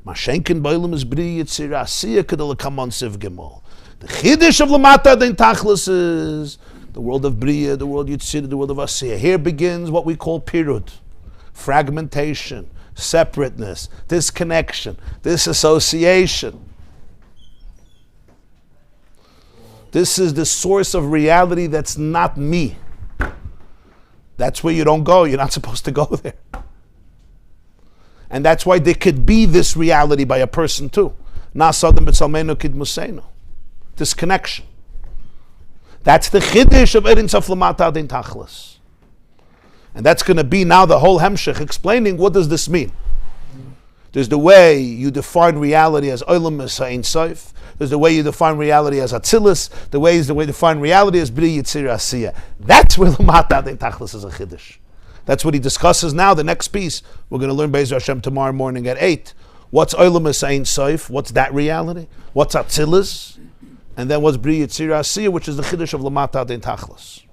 Speaker 1: Mashenken Bailam is Bri Yitzir Asiya Kedel Kamon Siv Gimel. The Chiddush of Lamata Den Tachlis is the world of Bria, the world Yitzir, the world of Asiya. Here begins what we call Pirut, fragmentation, separateness, disconnection, disassociation. This is the source of reality that's not me. That's where you don't go. You're not supposed to go there. And that's why there could be this reality by a person too. Nasadim b'tzalmenu kid musenu. Disconnection. That's the chiddush of Ein Sof lamata adin tachlis. And that's going to be now the whole hemshech explaining what does this mean. There's the way you define reality as Olam as Ein Sof. There's the way you define reality as Atzilus. The way you define reality as Bri Yitzir Asiya. That's where Lamata Adin Tachlis is a Chiddush. That's what he discusses now. The next piece we're going to learn Bais Hashem tomorrow morning at 8. What's Olam as Ein Sof? What's that reality? What's Atzilus? And then what's Bri Yitzir Asiya, which is the Chiddush of Lamata Adin Tachlis.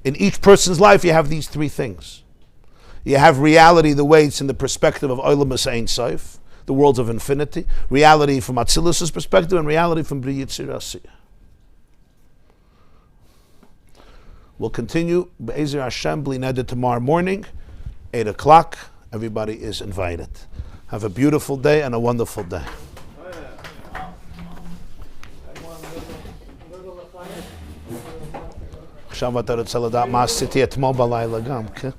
Speaker 1: In each person's life, you have these three things. You have reality the way it's in the perspective of Olam as Ein Sof, the worlds of infinity, reality from Atzilus's perspective, and reality from Bri Yitzir Asiya. We'll continue Be'ezer Hashem Bli Neder tomorrow morning, 8 o'clock. Everybody is invited. Have a beautiful day and a wonderful day. עכשיו אתה רוצה לדעת מה עשיתי אתמול בלילה גם, כן?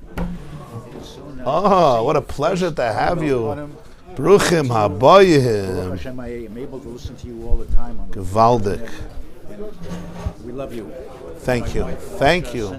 Speaker 1: Oh, what a pleasure to have you. Bruchim habayim.
Speaker 8: Hashem, I am able to listen to you all the time.
Speaker 1: Gewaldig.
Speaker 8: We love you.
Speaker 1: Thank you. Thank you.